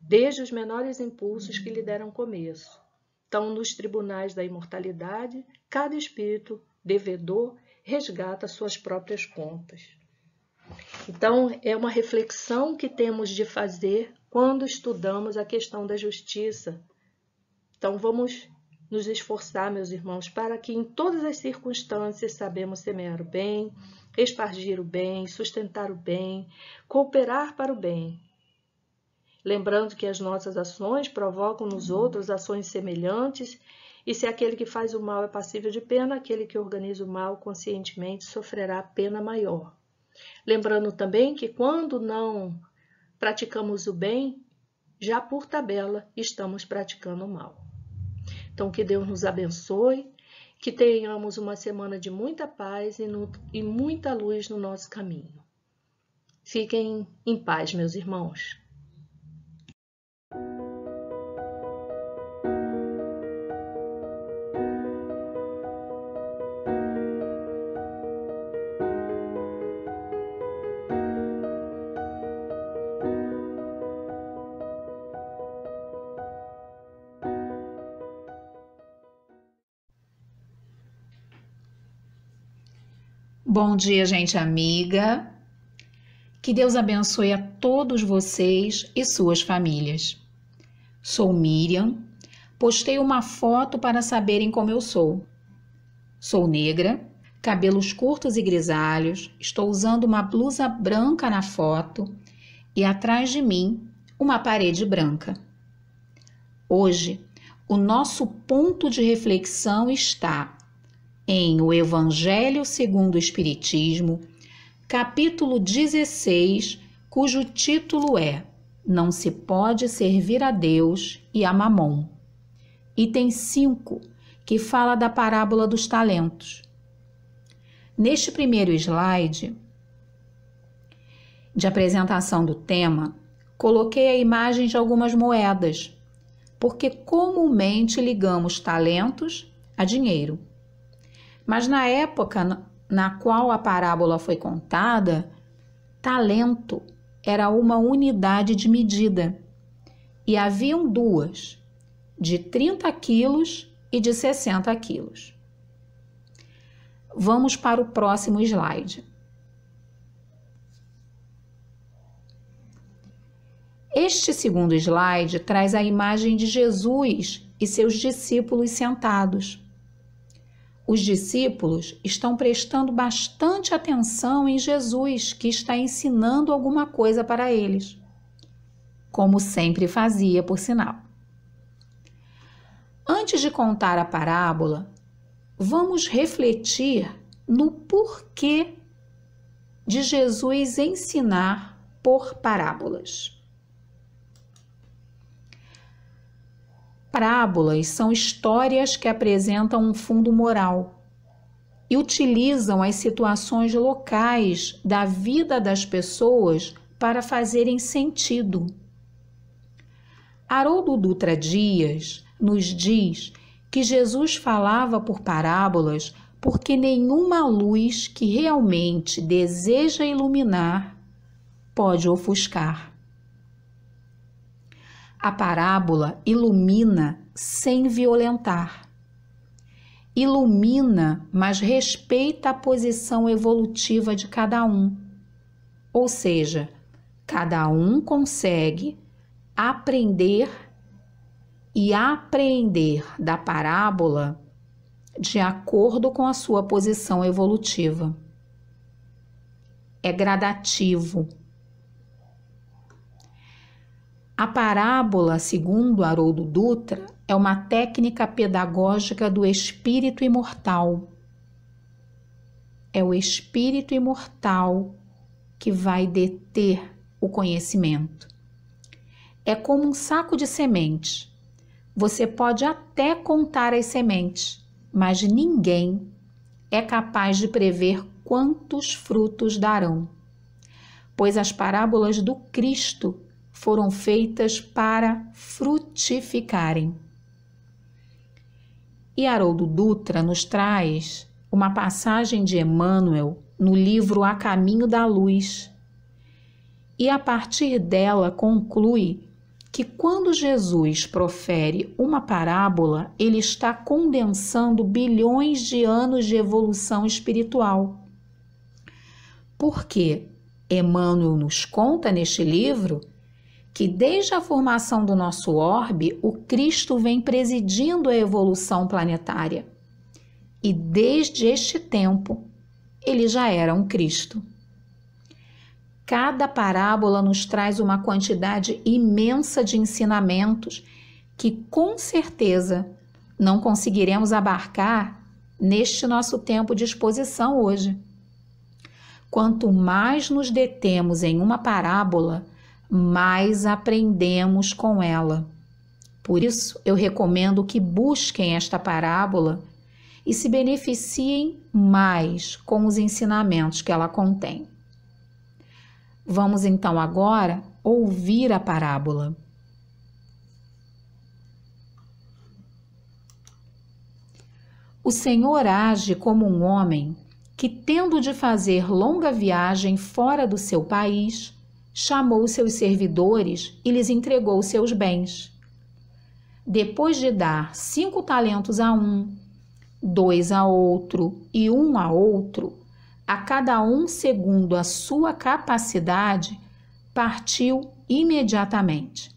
desde os menores impulsos que lhe deram começo. Então, nos tribunais da imortalidade, cada espírito devedor resgata suas próprias contas. Então, é uma reflexão que temos de fazer quando estudamos a questão da justiça. Então, vamos nos esforçar, meus irmãos, para que em todas as circunstâncias sabemos semear o bem, espargir o bem, sustentar o bem, cooperar para o bem. Lembrando que as nossas ações provocam nos outros ações semelhantes, e se aquele que faz o mal é passível de pena, aquele que organiza o mal conscientemente sofrerá pena maior. Lembrando também que quando não praticamos o bem, já por tabela estamos praticando o mal. Então que Deus nos abençoe, que tenhamos uma semana de muita paz e muita luz no nosso caminho. Fiquem em paz, meus irmãos. Bom dia, gente amiga. Que Deus abençoe a todos vocês e suas famílias. Sou Miriam. Postei uma foto para saberem como eu sou. Sou negra, cabelos curtos e grisalhos, estou usando uma blusa branca na foto e atrás de mim uma parede branca. Hoje, o nosso ponto de reflexão está em O Evangelho segundo o Espiritismo, capítulo 16, cujo título é Não se pode servir a Deus e a Mamon. Item 5, que fala da parábola dos talentos. Neste primeiro slide de apresentação do tema, coloquei a imagem de algumas moedas, porque comumente ligamos talentos a dinheiro. Mas na época na qual a parábola foi contada, talento era uma unidade de medida e haviam duas, de 30 quilos e de 60 quilos. Vamos para o próximo slide. Este segundo slide traz a imagem de Jesus e seus discípulos sentados. Os discípulos estão prestando bastante atenção em Jesus, que está ensinando alguma coisa para eles, como sempre fazia, por sinal. Antes de contar a parábola, vamos refletir no porquê de Jesus ensinar por parábolas. Parábolas são histórias que apresentam um fundo moral e utilizam as situações locais da vida das pessoas para fazerem sentido. Haroldo Dutra Dias nos diz que Jesus falava por parábolas porque nenhuma luz que realmente deseja iluminar pode ofuscar. A parábola ilumina sem violentar. Ilumina, mas respeita a posição evolutiva de cada um. Ou seja, cada um consegue aprender e apreender da parábola de acordo com a sua posição evolutiva. É gradativo. A parábola, segundo Haroldo Dutra, é uma técnica pedagógica do espírito imortal. É o espírito imortal que vai deter o conhecimento. É como um saco de sementes. Você pode até contar as sementes, mas ninguém é capaz de prever quantos frutos darão, pois as parábolas do Cristo foram feitas para frutificarem. E Haroldo Dutra nos traz uma passagem de Emmanuel no livro A Caminho da Luz, e a partir dela conclui que quando Jesus profere uma parábola, ele está condensando bilhões de anos de evolução espiritual. Porque Emmanuel nos conta neste livro que desde a formação do nosso orbe, o Cristo vem presidindo a evolução planetária. E desde este tempo, ele já era um Cristo. Cada parábola nos traz uma quantidade imensa de ensinamentos que, com certeza, não conseguiremos abarcar neste nosso tempo de exposição hoje. Quanto mais nos detemos em uma parábola, mais aprendemos com ela. Por isso, eu recomendo que busquem esta parábola e se beneficiem mais com os ensinamentos que ela contém. Vamos então agora ouvir a parábola. O Senhor age como um homem que, tendo de fazer longa viagem fora do seu país, chamou seus servidores e lhes entregou seus bens. Depois de dar 5 talentos a um, 2 a outro e 1 a outro, a cada um segundo a sua capacidade, partiu imediatamente.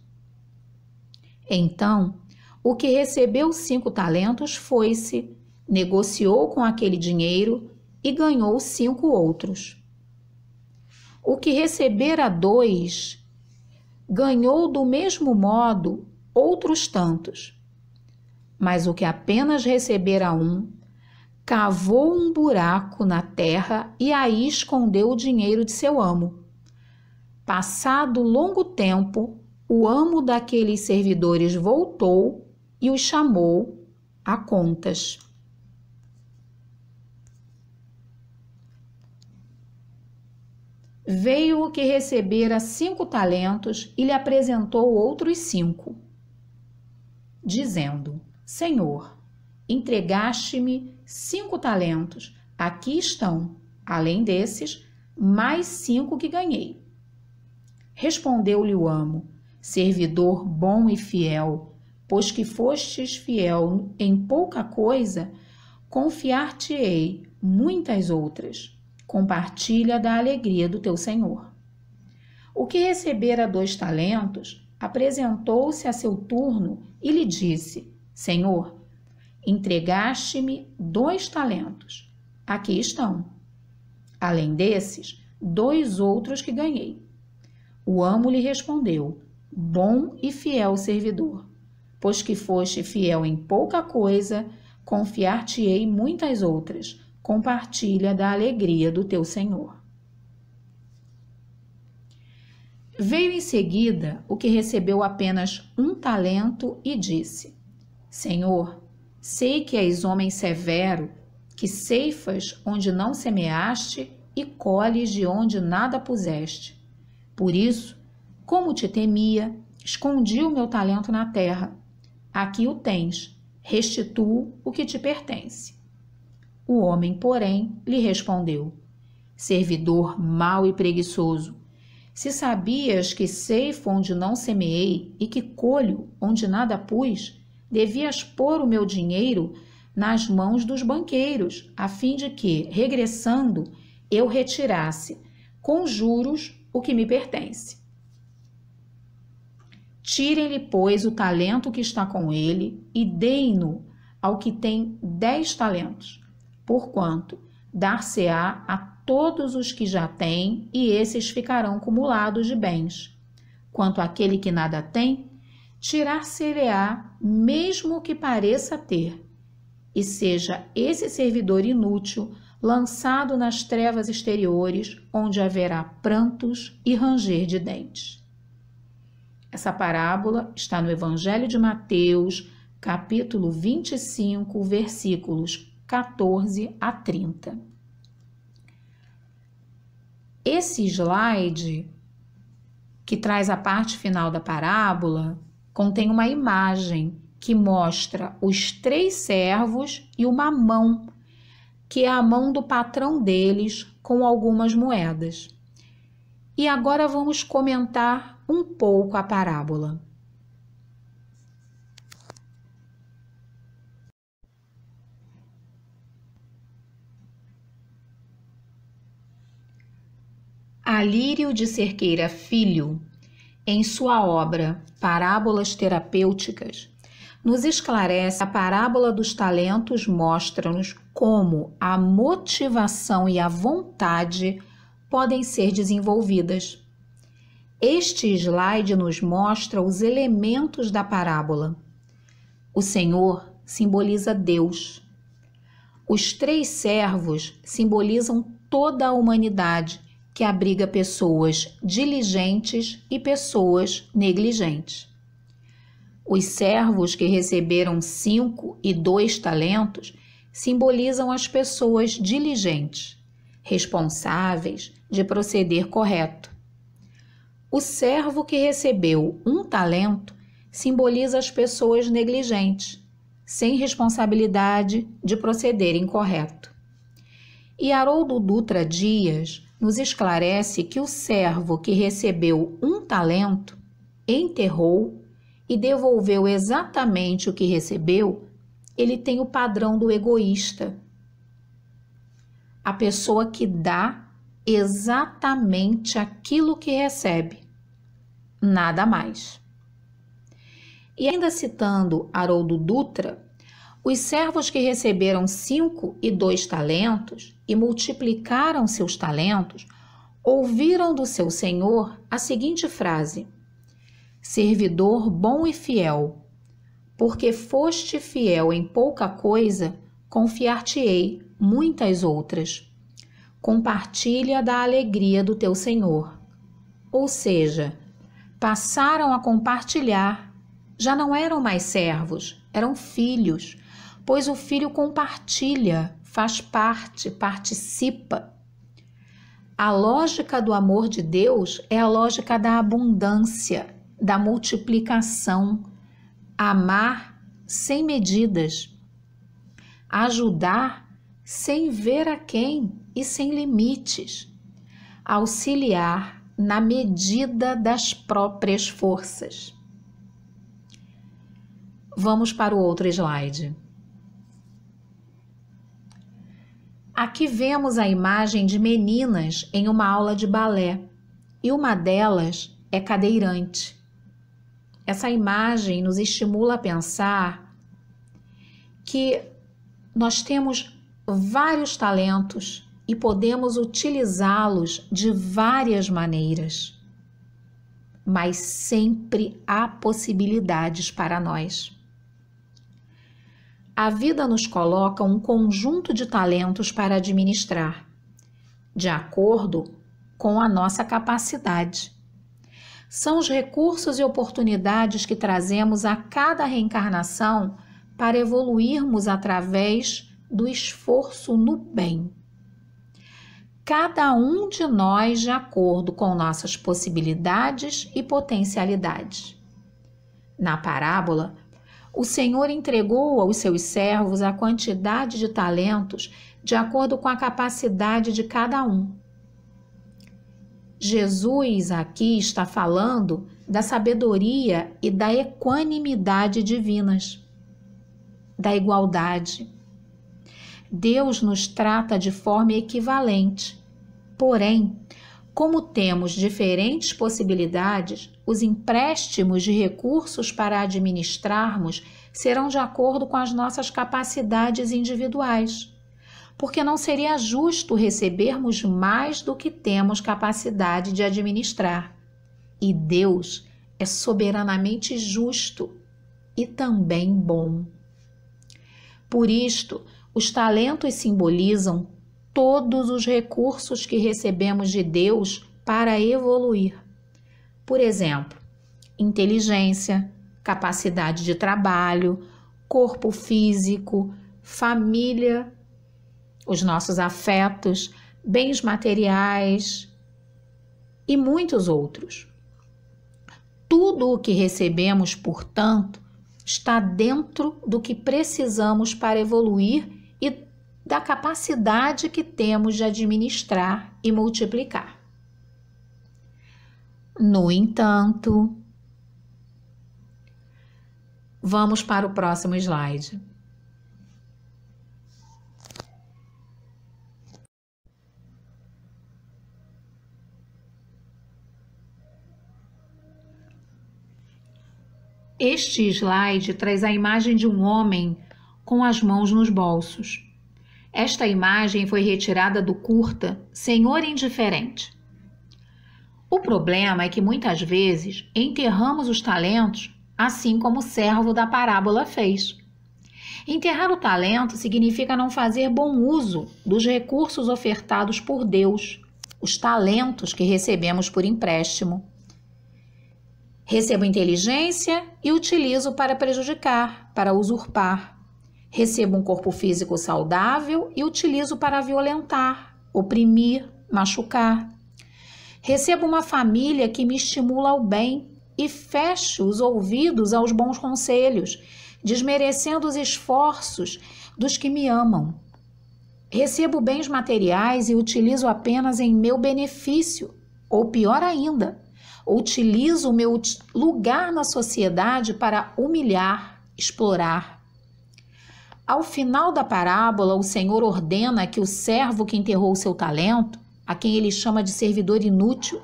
Então, o que recebeu 5 talentos foi-se, negociou com aquele dinheiro e ganhou 5 outros. O que recebera 2, ganhou do mesmo modo outros tantos. Mas o que apenas recebera 1, cavou um buraco na terra e aí escondeu o dinheiro de seu amo. Passado longo tempo, o amo daqueles servidores voltou e os chamou a contas. Veio o que recebera 5 talentos e lhe apresentou outros 5, dizendo: Senhor, entregaste-me 5 talentos, aqui estão, além desses, mais 5 que ganhei. Respondeu-lhe o amo: servidor bom e fiel, pois que fostes fiel em pouca coisa, confiar-te-ei muitas outras. Compartilha da alegria do teu senhor. O que recebera 2 talentos, apresentou-se a seu turno e lhe disse: Senhor, entregaste-me 2 talentos. Aqui estão. Além desses, 2 outros que ganhei. O amo lhe respondeu: bom e fiel servidor, pois que foste fiel em pouca coisa, confiar-te-ei muitas outras. Compartilha da alegria do teu senhor. Veio em seguida o que recebeu apenas 1 talento e disse: Senhor, sei que és homem severo, que ceifas onde não semeaste e colhes de onde nada puseste. Por isso, como te temia, escondi o meu talento na terra. Aqui o tens, restituo o que te pertence. O homem, porém, lhe respondeu: servidor mau e preguiçoso, se sabias que ceifo onde não semeei e que colho onde nada pus, devias pôr o meu dinheiro nas mãos dos banqueiros, a fim de que, regressando, eu retirasse, com juros, o que me pertence. Tirem-lhe, pois, o talento que está com ele e deem-no ao que tem 10 talentos, porquanto dar-se-á a todos os que já têm, e esses ficarão cumulados de bens. Quanto àquele que nada tem, tirar-se-lhe-á mesmo que pareça ter, e seja esse servidor inútil lançado nas trevas exteriores, onde haverá prantos e ranger de dentes. Essa parábola está no Evangelho de Mateus, capítulo 25, versículos 14 a 30. Esse slide, que traz a parte final da parábola, contém uma imagem que mostra os 3 servos e uma mão, que é a mão do patrão deles, com algumas moedas. E agora vamos comentar um pouco a parábola. Alírio de Cerqueira Filho, em sua obra Parábolas Terapêuticas, nos esclarece a parábola dos talentos, mostra-nos como a motivação e a vontade podem ser desenvolvidas. Este slide nos mostra os elementos da parábola. O Senhor simboliza Deus. Os 3 servos simbolizam toda a humanidade, que abriga pessoas diligentes e pessoas negligentes. Os servos que receberam 5 e 2 talentos simbolizam as pessoas diligentes, responsáveis de proceder correto. O servo que recebeu 1 talento simboliza as pessoas negligentes, sem responsabilidade de proceder incorreto. E Haroldo Dutra Dias nos esclarece que o servo que recebeu 1 talento enterrou e devolveu exatamente o que recebeu, ele tem o padrão do egoísta. A pessoa que dá exatamente aquilo que recebe, nada mais. E ainda citando Haroldo Dutra, os servos que receberam 5 e 2 talentos e multiplicaram seus talentos, ouviram do seu senhor a seguinte frase: servidor bom e fiel, porque foste fiel em pouca coisa, confiar-te-ei muitas outras. Compartilha da alegria do teu senhor. Ou seja, passaram a compartilhar. Já não eram mais servos, eram filhos, pois o filho compartilha, faz parte, participa. A lógica do amor de Deus é a lógica da abundância, da multiplicação, amar sem medidas, ajudar sem ver a quem e sem limites, auxiliar na medida das próprias forças. Vamos para o outro slide. Aqui vemos a imagem de meninas em uma aula de balé e uma delas é cadeirante. Essa imagem nos estimula a pensar que nós temos vários talentos e podemos utilizá-los de várias maneiras, mas sempre há possibilidades para nós. A vida nos coloca um conjunto de talentos para administrar, de acordo com a nossa capacidade. São os recursos e oportunidades que trazemos a cada reencarnação para evoluirmos através do esforço no bem. Cada um de nós de acordo com nossas possibilidades e potencialidades. Na parábola, o Senhor entregou aos seus servos a quantidade de talentos de acordo com a capacidade de cada um. Jesus aqui está falando da sabedoria e da equanimidade divinas, da igualdade. Deus nos trata de forma equivalente, porém, como temos diferentes possibilidades, os empréstimos de recursos para administrarmos serão de acordo com as nossas capacidades individuais, porque não seria justo recebermos mais do que temos capacidade de administrar. E Deus é soberanamente justo e também bom. Por isto, os talentos simbolizam todos os recursos que recebemos de Deus para evoluir. Por exemplo, inteligência, capacidade de trabalho, corpo físico, família, os nossos afetos, bens materiais e muitos outros. Tudo o que recebemos, portanto, está dentro do que precisamos para evoluir e da capacidade que temos de administrar e multiplicar. No entanto, vamos para o próximo slide. Este slide traz a imagem de um homem com as mãos nos bolsos. Esta imagem foi retirada do curta Senhor Indiferente. O problema é que muitas vezes enterramos os talentos assim como o servo da parábola fez. Enterrar o talento significa não fazer bom uso dos recursos ofertados por Deus, os talentos que recebemos por empréstimo. Recebo inteligência e utilizo para prejudicar, para usurpar. Recebo um corpo físico saudável e utilizo para violentar, oprimir, machucar. Recebo uma família que me estimula ao bem e fecho os ouvidos aos bons conselhos, desmerecendo os esforços dos que me amam. Recebo bens materiais e utilizo apenas em meu benefício, ou pior ainda, utilizo o meu lugar na sociedade para humilhar, explorar. Ao final da parábola, o Senhor ordena que o servo que enterrou seu talento, a quem ele chama de servidor inútil,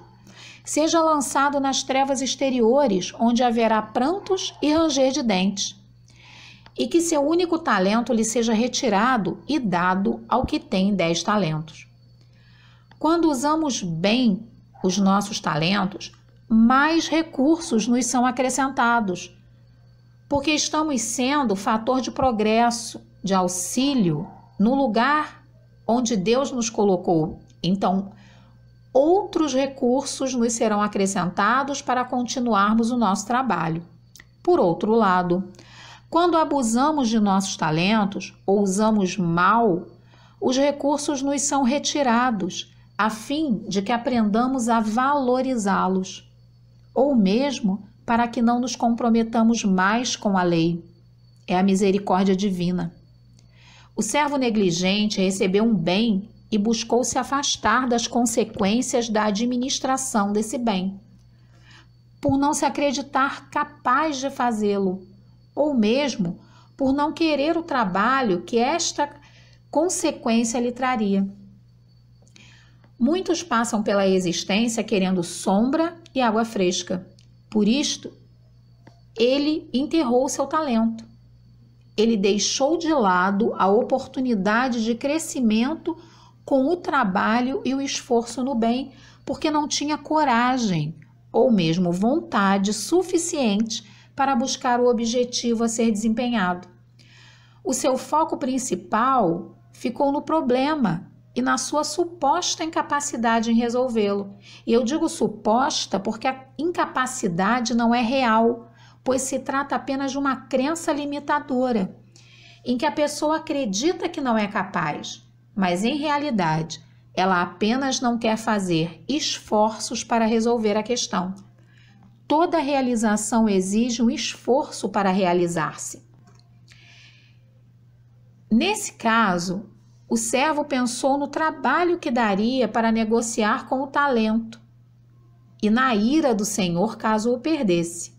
seja lançado nas trevas exteriores, onde haverá prantos e ranger de dentes, e que seu único talento lhe seja retirado e dado ao que tem 10 talentos. Quando usamos bem os nossos talentos, mais recursos nos são acrescentados, porque estamos sendo fator de progresso, de auxílio no lugar onde Deus nos colocou. Então, outros recursos nos serão acrescentados para continuarmos o nosso trabalho. Por outro lado, quando abusamos de nossos talentos ou usamos mal, os recursos nos são retirados, a fim de que aprendamos a valorizá-los, ou mesmo para que não nos comprometamos mais com a lei. É a misericórdia divina. O servo negligente recebeu um bem e buscou se afastar das consequências da administração desse bem, por não se acreditar capaz de fazê-lo, ou mesmo por não querer o trabalho que esta consequência lhe traria. Muitos passam pela existência querendo sombra e água fresca. Por isto, ele enterrou seu talento. Ele deixou de lado a oportunidade de crescimento com o trabalho e o esforço no bem, porque não tinha coragem ou mesmo vontade suficiente para buscar o objetivo a ser desempenhado. O seu foco principal ficou no problema e na sua suposta incapacidade em resolvê-lo. E eu digo suposta porque a incapacidade não é real, pois se trata apenas de uma crença limitadora, em que a pessoa acredita que não é capaz, mas em realidade ela apenas não quer fazer esforços para resolver a questão. toda realização exige um esforço para realizar-se. Nesse caso, o servo pensou no trabalho que daria para negociar com o talento e na ira do Senhor caso o perdesse,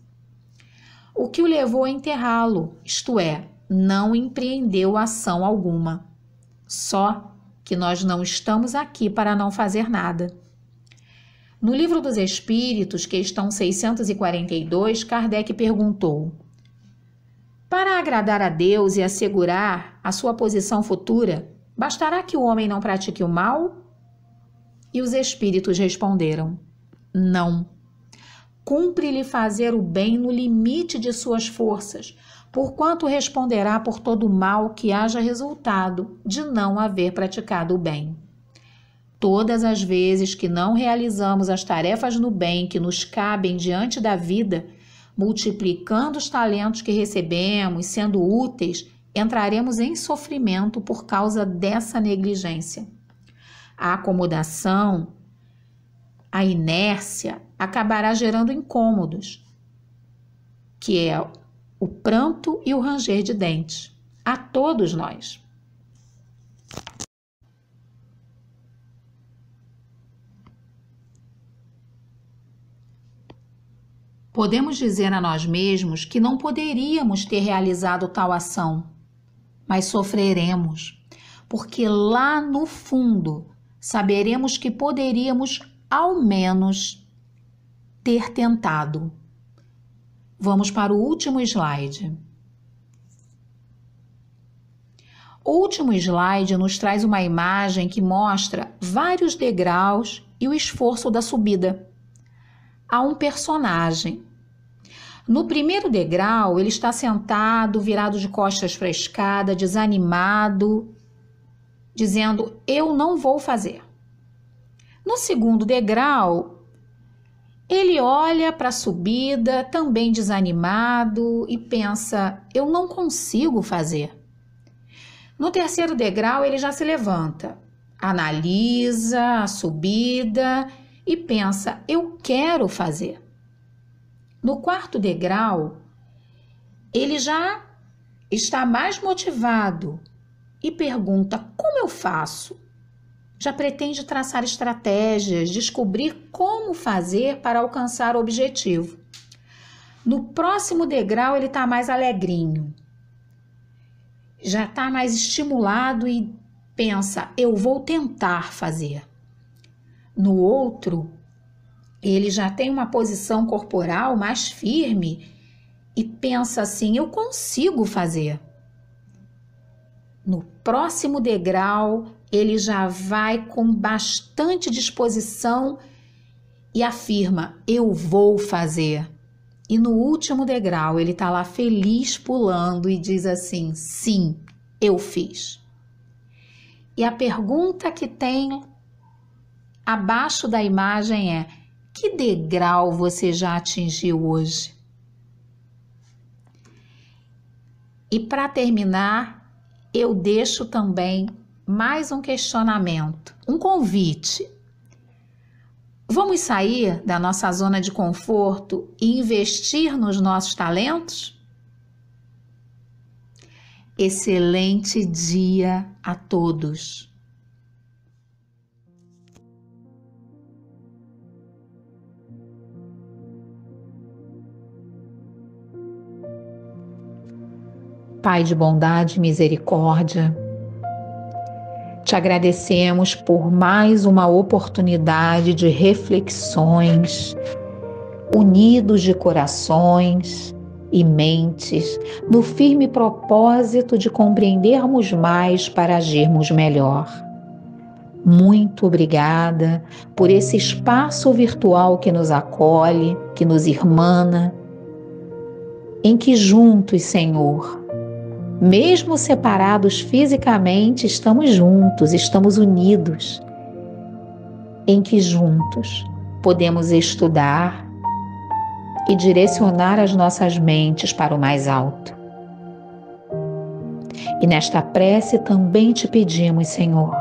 o que o levou a enterrá-lo, isto é, não empreendeu ação alguma. Só que nós não estamos aqui para não fazer nada. No Livro dos Espíritos, questão 642, Kardec perguntou: para agradar a Deus e assegurar a sua posição futura, bastará que o homem não pratique o mal? E os espíritos responderam: não. Cumpre-lhe fazer o bem no limite de suas forças, porquanto responderá por todo o mal que haja resultado de não haver praticado o bem. Todas as vezes que não realizamos as tarefas no bem que nos cabem diante da vida, multiplicando os talentos que recebemos, sendo úteis, entraremos em sofrimento por causa dessa negligência. A acomodação, a inércia, acabará gerando incômodos, que é o pranto e o ranger de dentes, a todos nós. Podemos dizer a nós mesmos que não poderíamos ter realizado tal ação, mas sofreremos, porque lá no fundo saberemos que poderíamos ao menos ter tentado. Vamos para o último slide. O último slide nos traz uma imagem que mostra vários degraus e o esforço da subida. Há um personagem. No primeiro degrau, ele está sentado, virado de costas para a escada, desanimado, dizendo: eu não vou fazer. No segundo degrau, ele olha para a subida, também desanimado, e pensa: eu não consigo fazer. No terceiro degrau, ele já se levanta, analisa a subida e pensa: eu quero fazer. No quarto degrau, ele já está mais motivado e pergunta: como eu faço? Já pretende traçar estratégias, descobrir como fazer para alcançar o objetivo. No próximo degrau, ele está mais alegrinho, já está mais estimulado e pensa: eu vou tentar fazer. No outro, ele já tem uma posição corporal mais firme e pensa assim: eu consigo fazer. No próximo degrau, ele já vai com bastante disposição e afirma: eu vou fazer. E no último degrau, ele está lá feliz pulando e diz assim: sim, eu fiz. E a pergunta que tem abaixo da imagem é: que degrau você já atingiu hoje? E para terminar, eu deixo também mais um questionamento, um convite. Vamos sair da nossa zona de conforto e investir nos nossos talentos? Excelente dia a todos! Pai de bondade e misericórdia, te agradecemos por mais uma oportunidade de reflexões, unidos de corações e mentes, no firme propósito de compreendermos mais para agirmos melhor. Muito obrigada por esse espaço virtual que nos acolhe, que nos irmana, em que juntos, Senhor, mesmo separados fisicamente, estamos juntos, estamos unidos, em que juntos podemos estudar e direcionar as nossas mentes para o mais alto. E nesta prece também te pedimos, Senhor,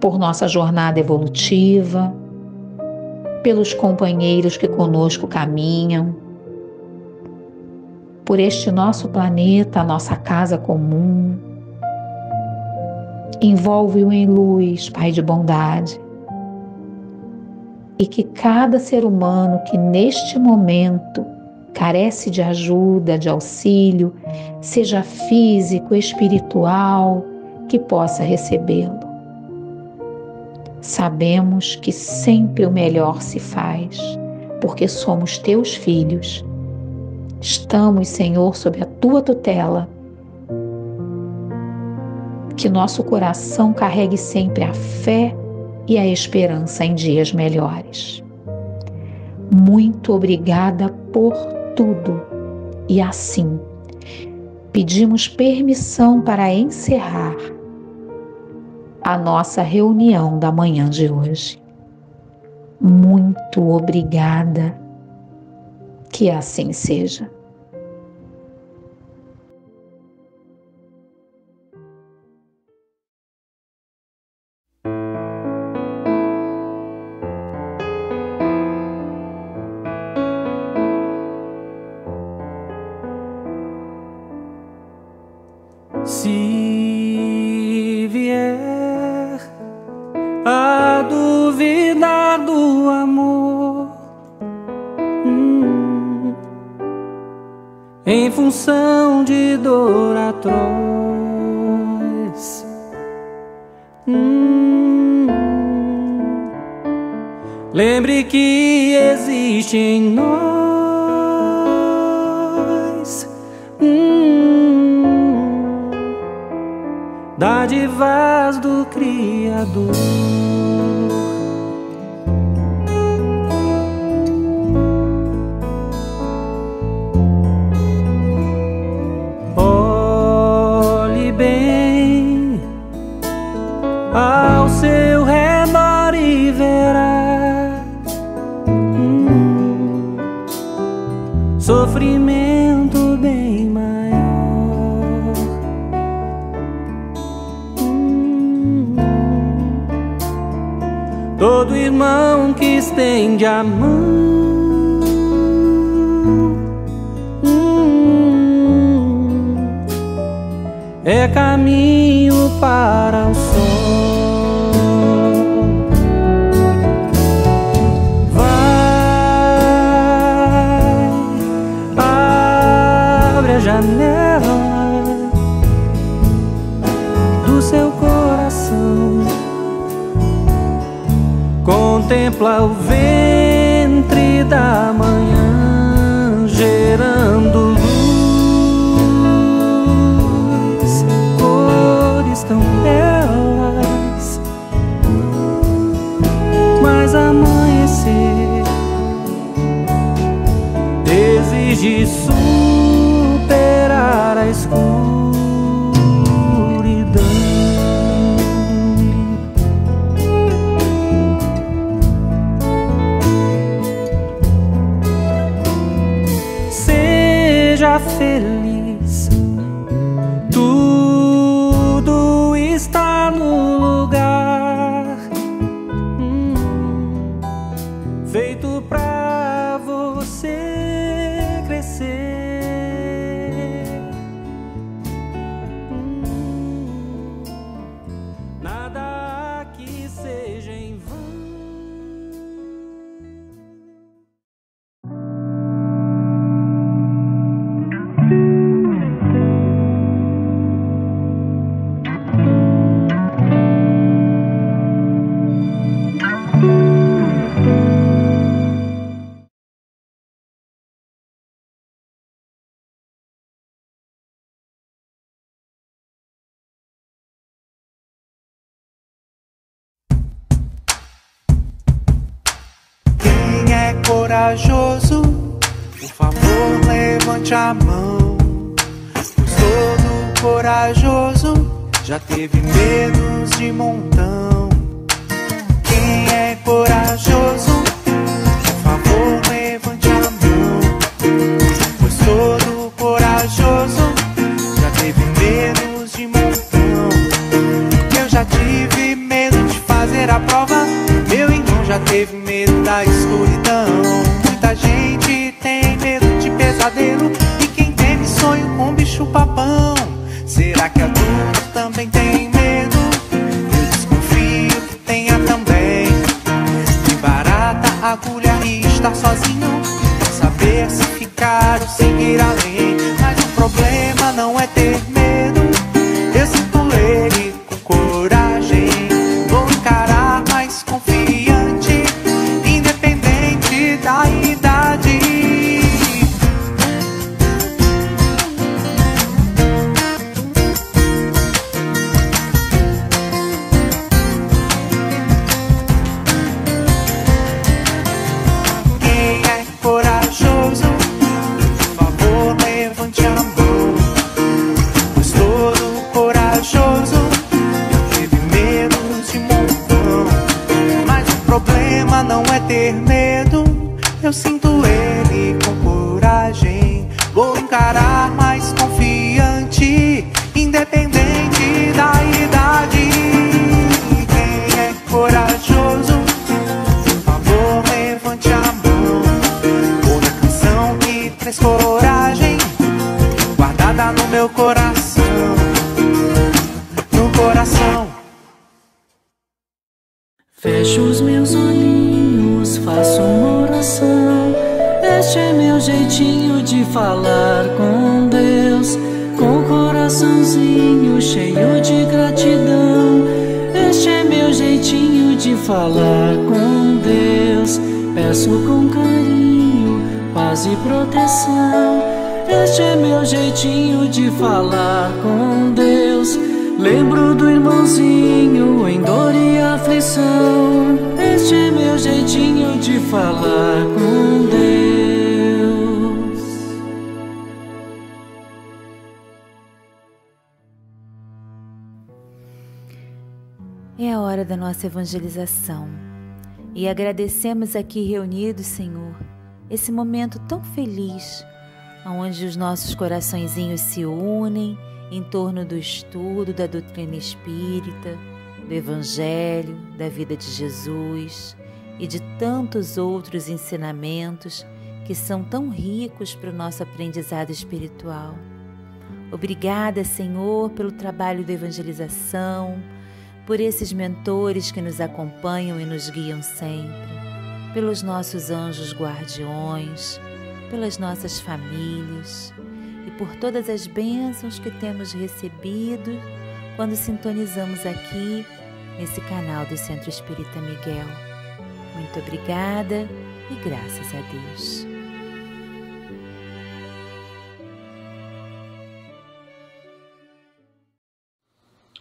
por nossa jornada evolutiva, pelos companheiros que conosco caminham, por este nosso planeta, a nossa casa comum. Envolve-o em luz, Pai de bondade. E que cada ser humano que neste momento carece de ajuda, de auxílio, seja físico, espiritual, que possa recebê-lo. Sabemos que sempre o melhor se faz, porque somos teus filhos. Estamos, Senhor, sob a tua tutela. Que nosso coração carregue sempre a fé e a esperança em dias melhores. Muito obrigada por tudo. E assim, pedimos permissão para encerrar a nossa reunião da manhã de hoje. Muito obrigada. Que assim seja. Se vier a duvidar do amor, em função de dor atroz, lembre que existe em nós dádivas do Criador. Olhe bem ao seu redor e verá sofrimento bem maior. Todo irmão que estende a mão é caminho para o sol. Vai, abre a janela do seu coração, contempla o ventre da manhã gerando luz, cores tão belas, mas amanhecer exige superar a escuridão. Seja feliz, tudo está no lugar feito pra você crescer. Nada que seja em vão. Quem é corajoso, por favor, levante a mão. Pois todo corajoso já teve medos de montão. Quem é corajoso, por favor, levante a mão. Pois todo corajoso já teve medos de montão. Eu já tive medo de fazer a prova, meu irmão já teve medo medo da escuridão. Muita gente tem medo de pesadelo, e quem teme sonho com bicho-papão. Será que adulto também tem medo? Eu desconfio que tenha também. De barata, agulha e estar sozinho, pra saber se ficar ou seguir além. Mas o problema não é ter medo, eu sinto ele com coragem. Vou encarar mais confiante, independente da idade. Quem é corajoso, por favor, levante a mão. Pois todo corajoso teve medo de montão. Mas o problema não é ter medo, eu sinto ele com coragem. Vou encarar mais confiante, independente da idade. Quem é corajoso, por favor, levante a mão. Outra canção que traz coragem, guardada no meu coração. No coração. Fecho os meus olhinhos, faço uma oração. Este é meu jeitinho de falar com Deus, com o coraçãozinho cheio de gratidão. Este é meu jeitinho de falar com Deus. Peço com carinho, paz e proteção. Este é meu jeitinho de falar com Deus. Lembro do irmãozinho em dor e aflição. Este é meu jeitinho de falar com Deus. É a hora da nossa evangelização e agradecemos aqui reunidos, Senhor, esse momento tão feliz, onde os nossos coraçõezinhos se unem em torno do estudo da doutrina espírita, do Evangelho, da vida de Jesus e de tantos outros ensinamentos que são tão ricos para o nosso aprendizado espiritual. Obrigada, Senhor, pelo trabalho de evangelização, por esses mentores que nos acompanham e nos guiam sempre, pelos nossos anjos guardiões, pelas nossas famílias e por todas as bênçãos que temos recebido quando sintonizamos aqui nesse canal do Centro Espírita Miguel. Muito obrigada e graças a Deus.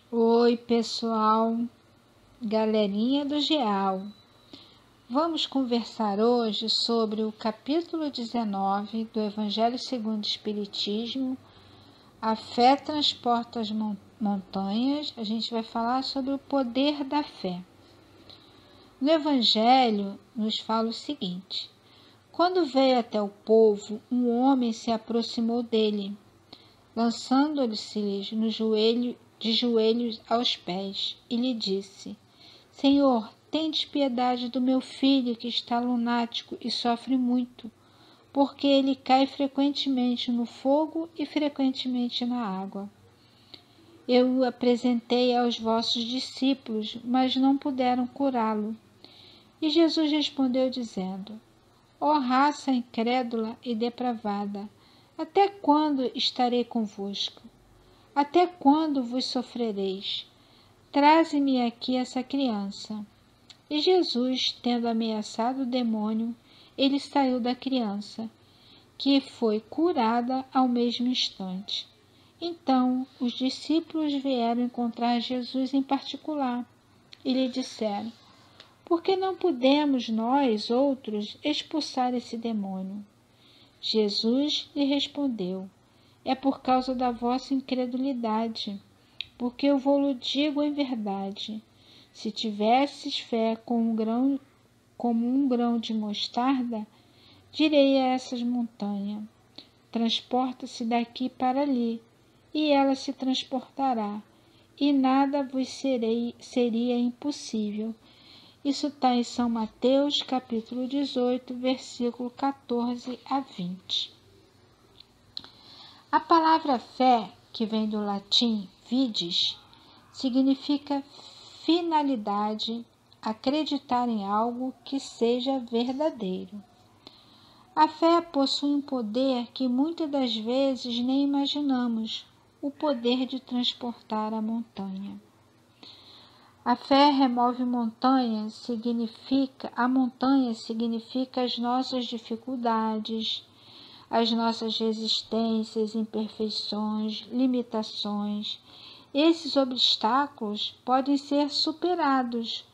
Oi, pessoal, galerinha do Geal. Vamos conversar hoje sobre o capítulo 19 do Evangelho segundo o Espiritismo. A fé transporta as montanhas. A gente vai falar sobre o poder da fé. No Evangelho nos fala o seguinte: quando veio até o povo, um homem se aproximou dele, lançando-lhe de joelhos aos pés, e lhe disse: Senhor, tendes piedade do meu filho que está lunático e sofre muito, porque ele cai frequentemente no fogo e frequentemente na água. Eu o apresentei aos vossos discípulos, mas não puderam curá-lo. E Jesus respondeu dizendo: Ó raça incrédula e depravada, até quando estarei convosco? Até quando vos sofrereis? Traze-me aqui essa criança. E Jesus, tendo ameaçado o demônio, ele saiu da criança, que foi curada ao mesmo instante. Então os discípulos vieram encontrar Jesus em particular e lhe disseram: Por que não podemos nós, outros, expulsar esse demônio? Jesus lhe respondeu: É por causa da vossa incredulidade, porque eu vou-lo digo em verdade. Se tivesses fé como um grão de mostarda, direi a essas montanhas: transporta-se daqui para ali, e ela se transportará, e nada vos seria impossível. Isso está em São Mateus, capítulo 18, versículo 14 a 20. A palavra fé, que vem do latim vides, significa finalidade, acreditar em algo que seja verdadeiro. A fé possui um poder que muitas das vezes nem imaginamos, o poder de transportar a montanha. A fé remove montanhas, significa as nossas dificuldades, as nossas resistências, imperfeições, limitações. Esses obstáculos podem ser superados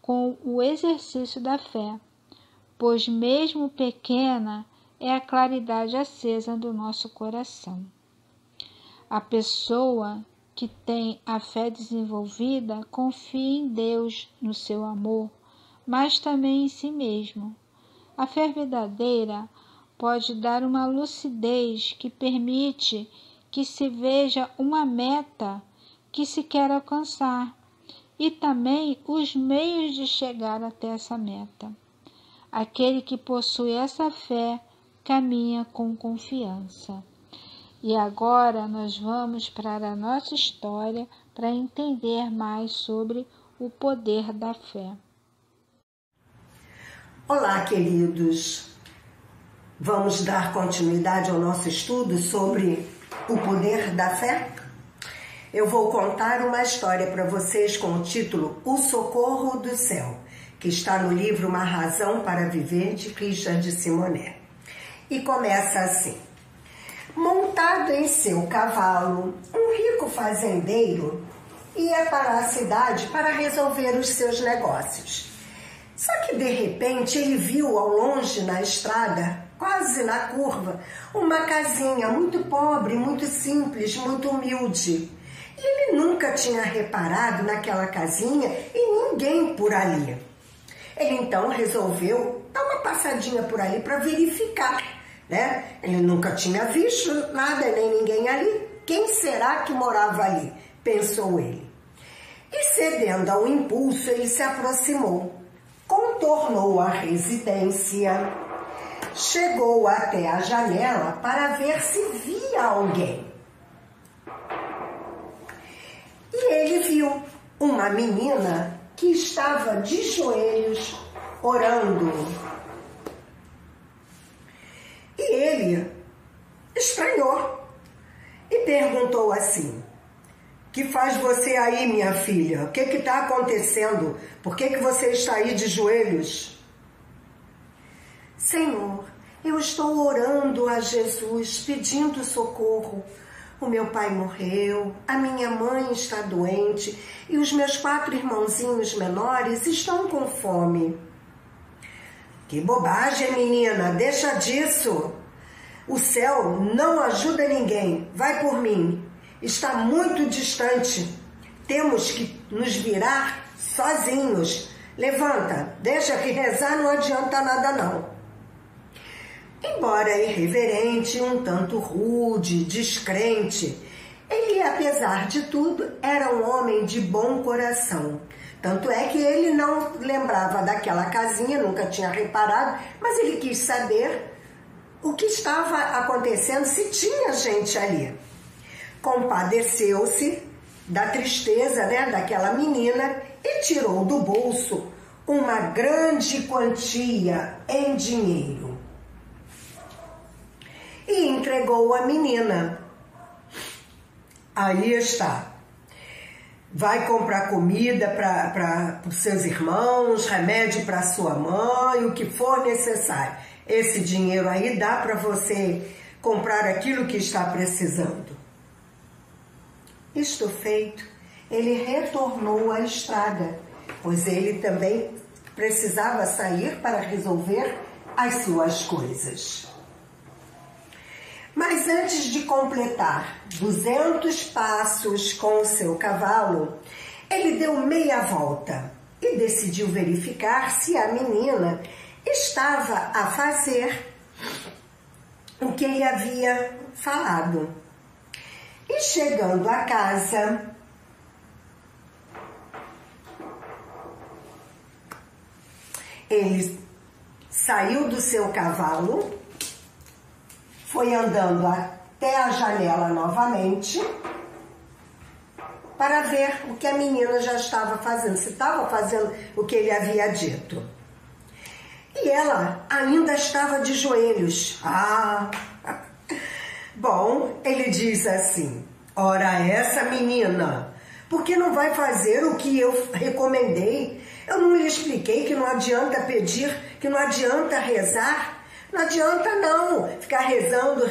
com o exercício da fé, pois mesmo pequena é a claridade acesa do nosso coração. A pessoa que tem a fé desenvolvida confia em Deus, no seu amor, mas também em si mesmo. A fé verdadeira pode dar uma lucidez que permite que se veja uma meta que se quer alcançar e também os meios de chegar até essa meta. Aquele que possui essa fé caminha com confiança. E agora nós vamos para a nossa história para entender mais sobre o poder da fé. Olá, queridos! Vamos dar continuidade ao nosso estudo sobre o poder da fé? Eu vou contar uma história para vocês com o título O Socorro do Céu, que está no livro Uma Razão para Viver, de Richard de Simonet. E começa assim. Montado em seu cavalo, um rico fazendeiro ia para a cidade para resolver os seus negócios. Só que, de repente, ele viu ao longe na estrada, quase na curva, uma casinha muito pobre, muito simples, muito humilde. E ele nunca tinha reparado naquela casinha e ninguém por ali. Ele então resolveu dar uma passadinha por ali para verificar. Ele nunca tinha visto nada, nem ninguém ali. Quem será que morava ali? Pensou ele. E cedendo ao impulso, ele se aproximou, contornou a residência, chegou até a janela para ver se via alguém. E ele viu uma menina que estava de joelhos orando. E ele estranhou e perguntou assim: "Que faz você aí, minha filha? O que está acontecendo? Por que você está aí de joelhos?" "Senhor, eu estou orando a Jesus, pedindo socorro. O meu pai morreu, a minha mãe está doente e os meus 4 irmãozinhos menores estão com fome." "Que bobagem, menina, deixa disso. O céu não ajuda ninguém, vai por mim. Está muito distante, temos que nos virar sozinhos. Levanta, deixa que rezar não adianta nada não." Embora irreverente, um tanto rude, descrente, ele, apesar de tudo, era um homem de bom coração. Tanto é que ele não lembrava daquela casinha, nunca tinha reparado, mas ele quis saber o que estava acontecendo, se tinha gente ali. Compadeceu-se da tristeza, daquela menina e tirou do bolso uma grande quantia em dinheiro e entregou à menina. "Aí está. Vai comprar comida para os seus irmãos, remédio para sua mãe, o que for necessário. Esse dinheiro aí dá para você comprar aquilo que está precisando." Isto feito, ele retornou à estrada, pois ele também precisava sair para resolver as suas coisas. Mas antes de completar 200 passos com o seu cavalo, ele deu meia volta e decidiu verificar se a menina estava a fazer o que ele havia falado. E chegando à casa, Ele saiu do seu cavalo, foi andando até a janela novamente para ver o que a menina já estava fazendo, se estava fazendo o que ele havia dito. E ela ainda estava de joelhos. Bom, ele diz assim: ora, essa menina, por que não vai fazer o que eu recomendei? Eu não lhe expliquei que não adianta pedir, que não adianta rezar? Não adianta não ficar rezando.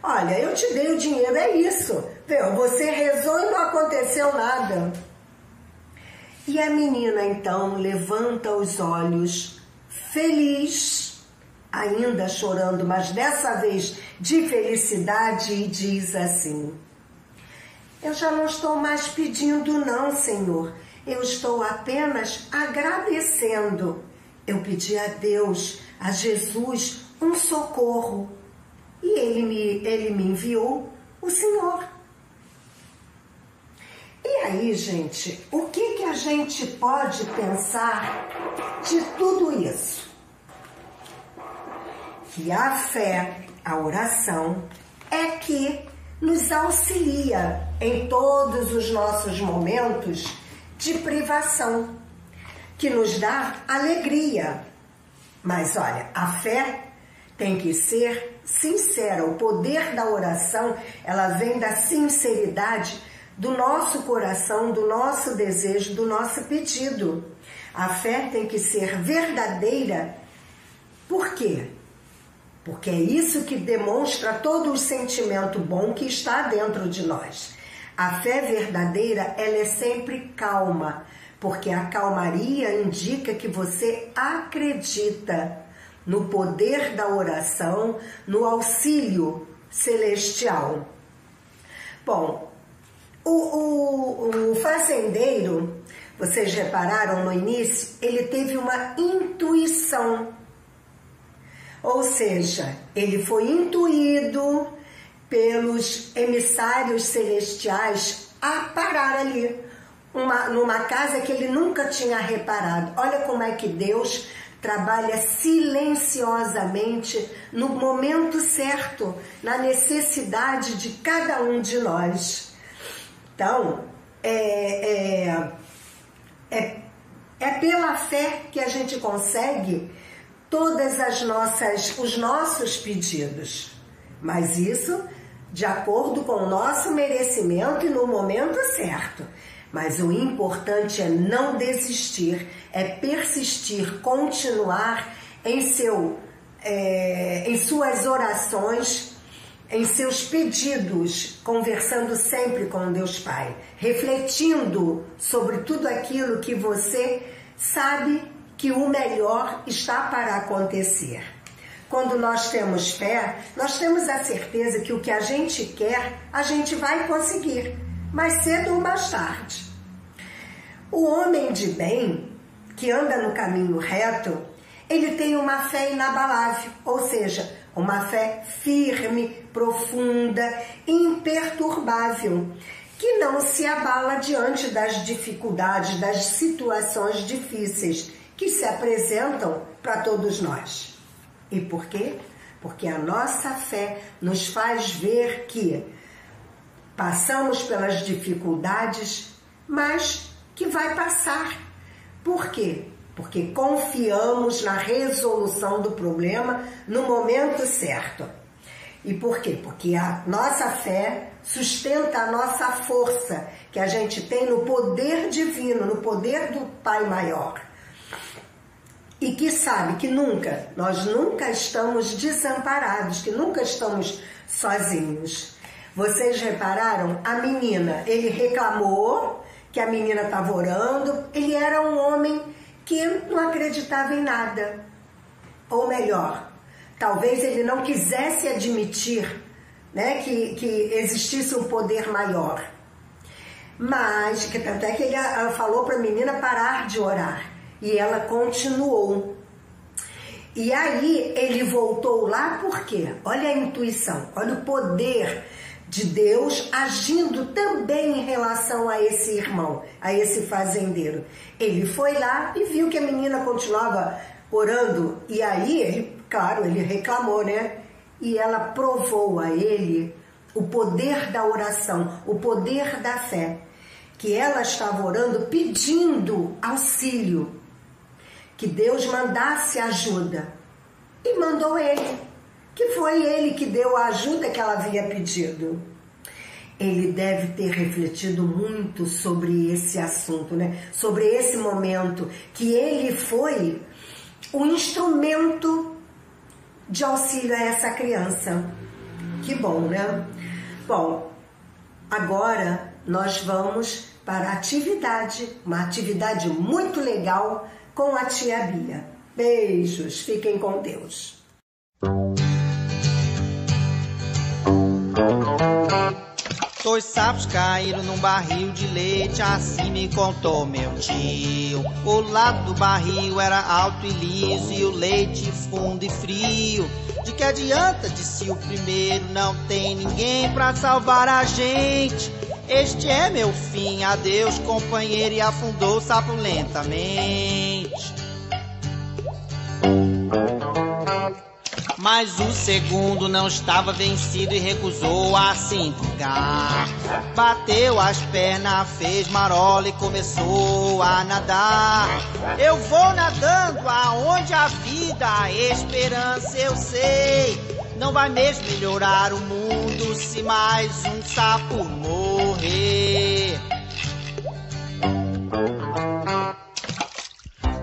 Olha, eu te dei o dinheiro, é isso. Você rezou e não aconteceu nada. E a menina então levanta os olhos, feliz, ainda chorando, mas dessa vez de felicidade, e diz assim: eu já não estou mais pedindo não, Senhor. Eu estou apenas agradecendo. Eu pedi a Deus, a Jesus, um socorro. E ele me enviou o Senhor. E aí, gente, o que a gente pode pensar de tudo isso? Que a fé, a oração, é que nos auxilia em todos os nossos momentos de privação, que nos dá alegria. Mas olha, a fé tem que ser sincera. O poder da oração, ela vem da sinceridade do nosso coração, do nosso desejo, do nosso pedido. A fé tem que ser verdadeira. Por quê? Porque é isso que demonstra todo o sentimento bom que está dentro de nós. A fé verdadeira, ela é sempre calma, porque a calmaria indica que você acredita no poder da oração, no auxílio celestial. Bom, o fazendeiro, vocês repararam no início, ele teve uma intuição. Ou seja, ele foi intuído pelos emissários celestiais a parar ali, numa casa que ele nunca tinha reparado. Olha como é que Deus trabalha silenciosamente no momento certo, na necessidade de cada um de nós. Então, é pela fé que a gente consegue todas os nossos pedidos. Mas isso de acordo com o nosso merecimento e no momento certo. Mas o importante é não desistir, é persistir, continuar em suas orações, em seus pedidos, conversando sempre com Deus Pai, refletindo sobre tudo aquilo que você sabe que o melhor está para acontecer. Quando nós temos fé, nós temos a certeza que o que a gente quer, a gente vai conseguir, mais cedo ou mais tarde. O homem de bem, que anda no caminho reto, ele tem uma fé inabalável, ou seja, uma fé firme, profunda, imperturbável, que não se abala diante das dificuldades, das situações difíceis que se apresentam para todos nós. E por quê? Porque a nossa fé nos faz ver que passamos pelas dificuldades, mas que vai passar. Por quê? Porque confiamos na resolução do problema no momento certo. E por quê? Porque a nossa fé sustenta a nossa força que a gente tem no poder divino, no poder do Pai Maior. E que sabe que nós nunca estamos desamparados, que nunca estamos sozinhos. Vocês repararam? A menina, ele reclamou que a menina estava orando, ele era um homem que não acreditava em nada. Ou melhor, talvez ele não quisesse admitir, né, que existisse um poder maior. Mas, que tanto é que ele falou para a menina parar de orar. E ela continuou. E aí ele voltou lá por quê? Olha a intuição, olha o poder de Deus agindo também em relação a esse irmão, a esse fazendeiro. Ele foi lá e viu que a menina continuava orando, e aí, ele reclamou, né? E ela provou a ele o poder da oração, o poder da fé, que ela estava orando pedindo auxílio, que Deus mandasse ajuda, e mandou ele, que foi ele que deu a ajuda que ela havia pedido. Ele deve ter refletido muito sobre esse assunto, né? Sobre esse momento, que ele foi o instrumento de auxílio a essa criança. Que bom, né? Bom, agora nós vamos para a atividade, uma atividade muito legal com a tia Bia. Beijos, fiquem com Deus. Dois sapos caíram num barril de leite, assim me contou meu tio. O lado do barril era alto e liso e o leite fundo e frio. De que adianta, disse o primeiro, não tem ninguém pra salvar a gente. Este é meu fim, adeus companheiro, e afundou o sapo lentamente. Mas o segundo não estava vencido e recusou a se entregar. Bateu as pernas, fez marola e começou a nadar. Eu vou nadando aonde a vida, a esperança eu sei. Não vai mesmo melhorar o mundo se mais um sapo morrer.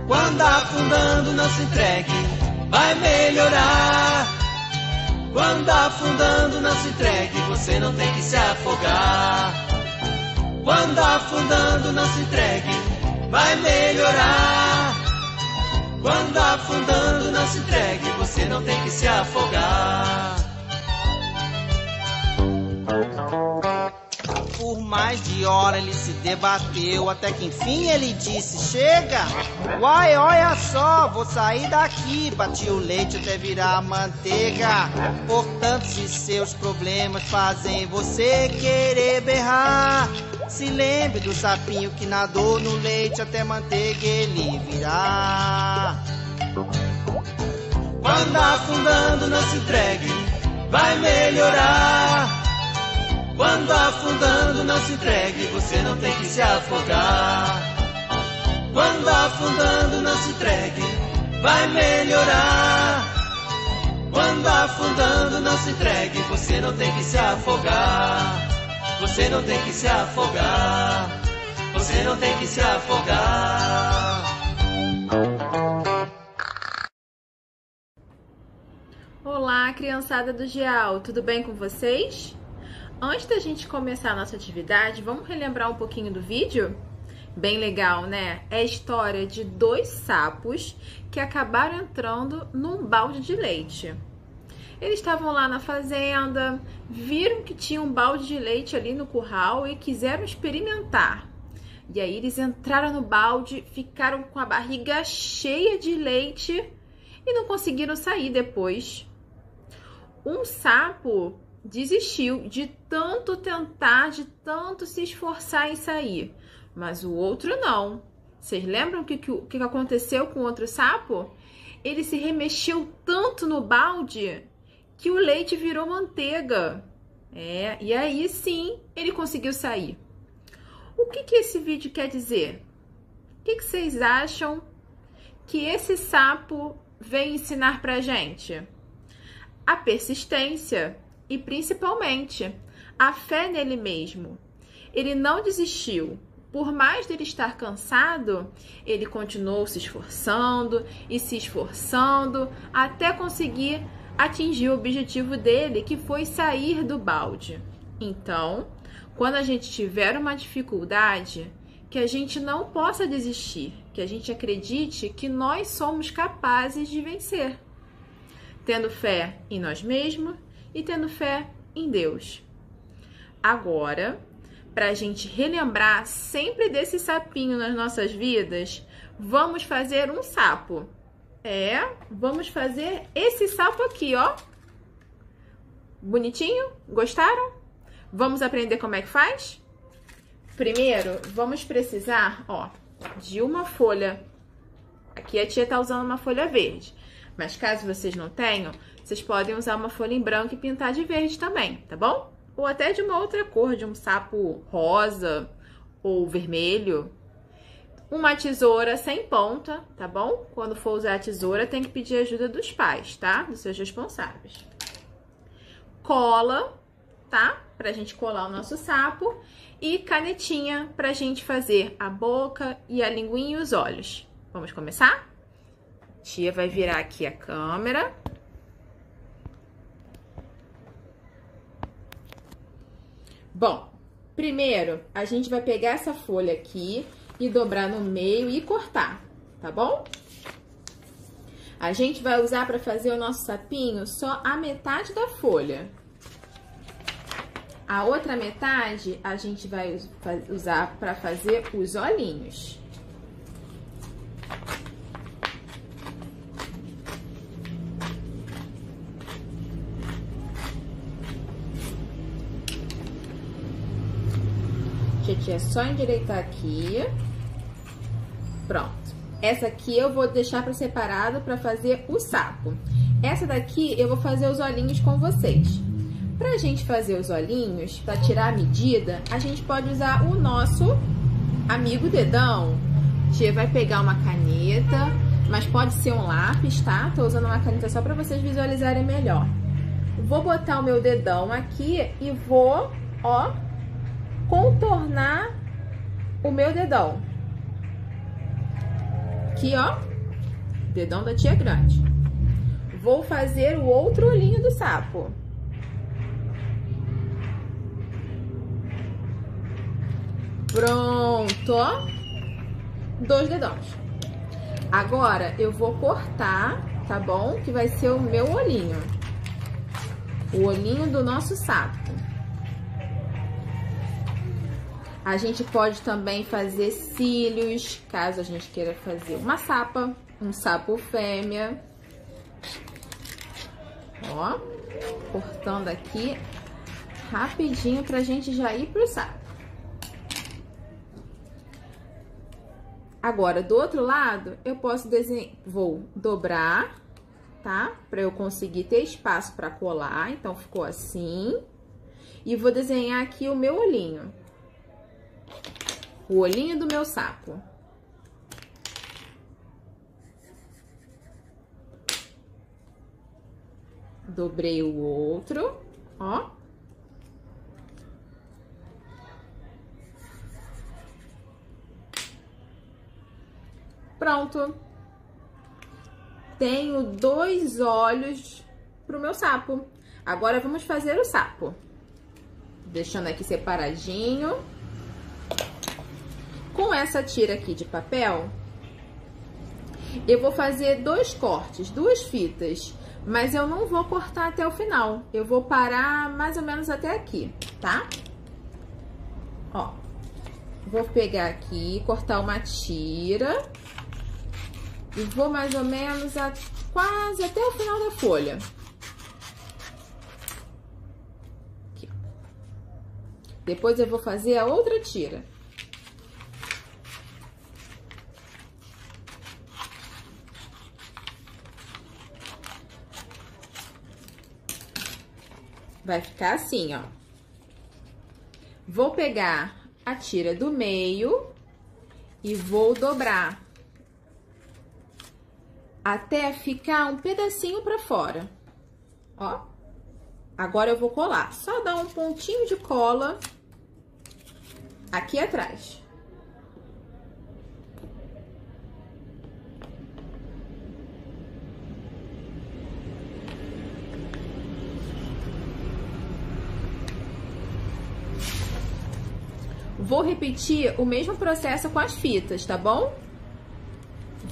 Quando afundando, não se entregue, vai melhorar. Quando afundando, não se entregue, você não tem que se afogar. Quando afundando, não se entregue, vai melhorar. Quando afundando, não se entregue, você não tem que se afogar. Por mais de hora ele se debateu, até que enfim ele disse, chega! Uai, olha só, vou sair daqui. Bati o leite até virar manteiga. Portanto, se seus problemas fazem você querer berrar, se lembre do sapinho que nadou no leite até manteiga ele virar. Quando afundando, não se entregue, vai melhorar. Quando afundando, não se entregue, você não tem que se afogar. Quando afundando, não se entregue, vai melhorar. Quando afundando, não se entregue, você não tem que se afogar. Você não tem que se afogar. Você não tem que se afogar. Olá, criançada do GEAL, tudo bem com vocês? Antes da gente começar a nossa atividade, vamos relembrar um pouquinho do vídeo? Bem legal, né? É a história de dois sapos que acabaram entrando num balde de leite. Eles estavam lá na fazenda, viram que tinha um balde de leite ali no curral e quiseram experimentar. E aí eles entraram no balde, ficaram com a barriga cheia de leite e não conseguiram sair depois. Um sapo desistiu de tanto tentar, de tanto se esforçar em sair, mas o outro não. Vocês lembram o que aconteceu com o outro sapo? Ele se remexeu tanto no balde que o leite virou manteiga. E aí sim ele conseguiu sair. O que esse vídeo quer dizer? O que vocês acham que esse sapo vem ensinar pra gente? A persistência. E principalmente, a fé nele mesmo. Ele não desistiu. Por mais dele estar cansado, ele continuou se esforçando e se esforçando até conseguir atingir o objetivo dele, que foi sair do balde. Então, quando a gente tiver uma dificuldade, que a gente não possa desistir, que a gente acredite que nós somos capazes de vencer, tendo fé em nós mesmos e tendo fé em Deus. Agora, para a gente relembrar sempre desse sapinho nas nossas vidas, vamos fazer um sapo. Vamos fazer esse sapo aqui, ó. Bonitinho? Gostaram? Vamos aprender como é que faz? Primeiro, vamos precisar, ó, de uma folha. Aqui a tia tá usando uma folha verde. Mas caso vocês não tenham, vocês podem usar uma folha em branco e pintar de verde também, tá bom? Ou até de uma outra cor, de um sapo rosa ou vermelho. Uma tesoura sem ponta, tá bom? Quando for usar a tesoura, tem que pedir ajuda dos pais, tá? Dos seus responsáveis. Cola, tá? Pra gente colar o nosso sapo. E canetinha pra gente fazer a boca e a linguinha e os olhos. Vamos começar? Tia vai virar aqui a câmera. Bom, primeiro a gente vai pegar essa folha aqui e dobrar no meio e cortar, tá bom? A gente vai usar para fazer o nosso sapinho só a metade da folha. A outra metade a gente vai usar para fazer os olhinhos. Gente, é só endireitar aqui. Pronto. Essa aqui eu vou deixar para separado para fazer o sapo. Essa daqui eu vou fazer os olhinhos com vocês. Pra gente fazer os olhinhos, para tirar a medida, a gente pode usar o nosso amigo dedão. Tia vai pegar uma caneta, mas pode ser um lápis, tá? Tô usando uma caneta só para vocês visualizarem melhor. Vou botar o meu dedão aqui e vou, ó, contornar o meu dedão. Aqui, ó, dedão da tia grande. Vou fazer o outro olhinho do sapo. Pronto, ó. 2 dedões. Agora eu vou cortar, tá bom? Que vai ser o meu olhinho. O olhinho do nosso sapo. A gente pode também fazer cílios, caso a gente queira fazer uma sapa, um sapo fêmea. Ó, cortando aqui rapidinho pra gente já ir pro sapo. Agora, do outro lado, eu posso desenhar, vou dobrar, tá? Pra eu conseguir ter espaço pra colar, então ficou assim. E vou desenhar aqui o meu olhinho. O olhinho do meu sapo. Dobrei o outro, ó. Pronto. Tenho 2 olhos pro meu sapo. Agora vamos fazer o sapo. Deixando aqui separadinho. Com essa tira aqui de papel, eu vou fazer 2 cortes, 2 fitas, mas eu não vou cortar até o final. Eu vou parar mais ou menos até aqui, tá? Ó, vou pegar aqui, cortar uma tira e vou mais ou menos quase até o final da folha. Aqui. Depois eu vou fazer a outra tira. Vai ficar assim, ó. Vou pegar a tira do meio e vou dobrar até ficar um pedacinho pra fora. Ó. Agora eu vou colar. Só dar um pontinho de cola aqui atrás. Vou repetir o mesmo processo com as fitas, tá bom?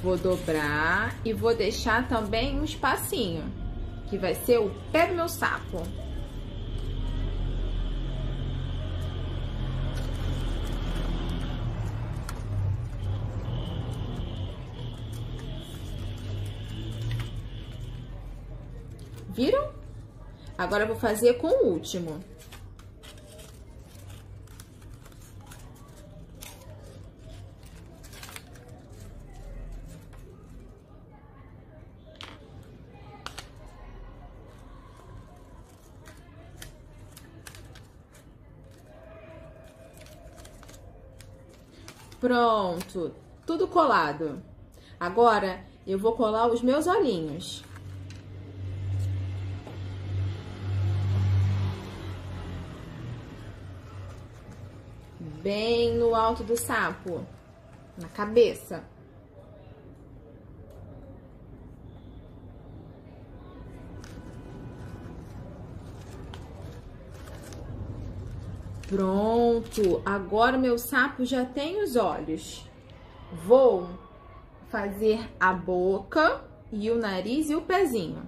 Vou dobrar e vou deixar também um espacinho, que vai ser o pé do meu sapo. Viram? Agora eu vou fazer com o último. Pronto, tudo colado. Agora eu vou colar os meus olhinhos. Bem no alto do sapo, na cabeça. Pronto, agora meu sapo já tem os olhos. Vou fazer a boca e o nariz e o pezinho.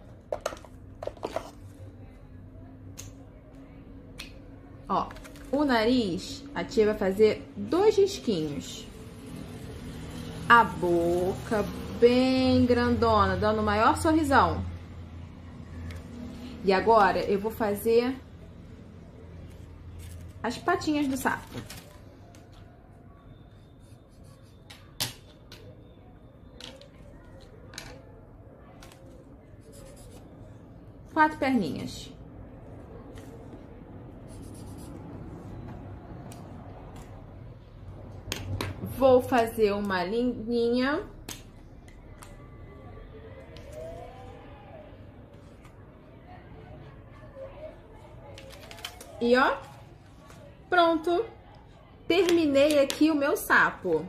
Ó, o nariz, a tia vai fazer 2 risquinhos. A boca bem grandona, dando o maior sorrisão. E agora eu vou fazer as patinhas do sapo. Quatro perninhas. Vou fazer uma linha. E ó, pronto. Terminei aqui o meu sapo.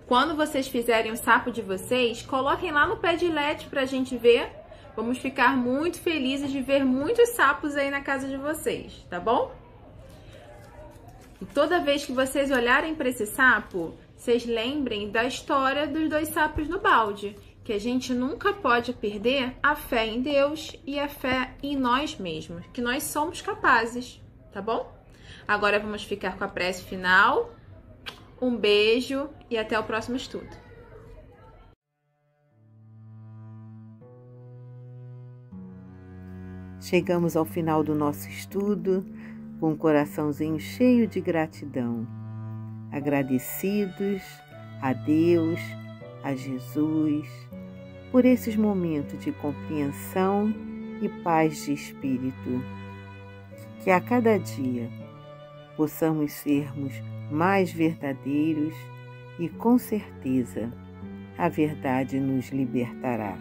Quando vocês fizerem o sapo de vocês, coloquem lá no Padlet pra gente ver. Vamos ficar muito felizes de ver muitos sapos aí na casa de vocês, tá bom? E toda vez que vocês olharem para esse sapo, vocês lembrem da história dos 2 sapos no balde, que a gente nunca pode perder a fé em Deus e a fé em nós mesmos, que nós somos capazes, tá bom? Agora vamos ficar com a prece final. Um beijo e até o próximo estudo. Chegamos ao final do nosso estudo com um coraçãozinho cheio de gratidão. Agradecidos a Deus, a Jesus, por esses momentos de compreensão e paz de espírito. Que a cada dia possamos sermos mais verdadeiros e, com certeza, a verdade nos libertará.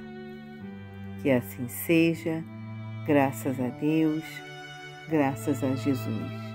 Que assim seja, graças a Deus, graças a Jesus.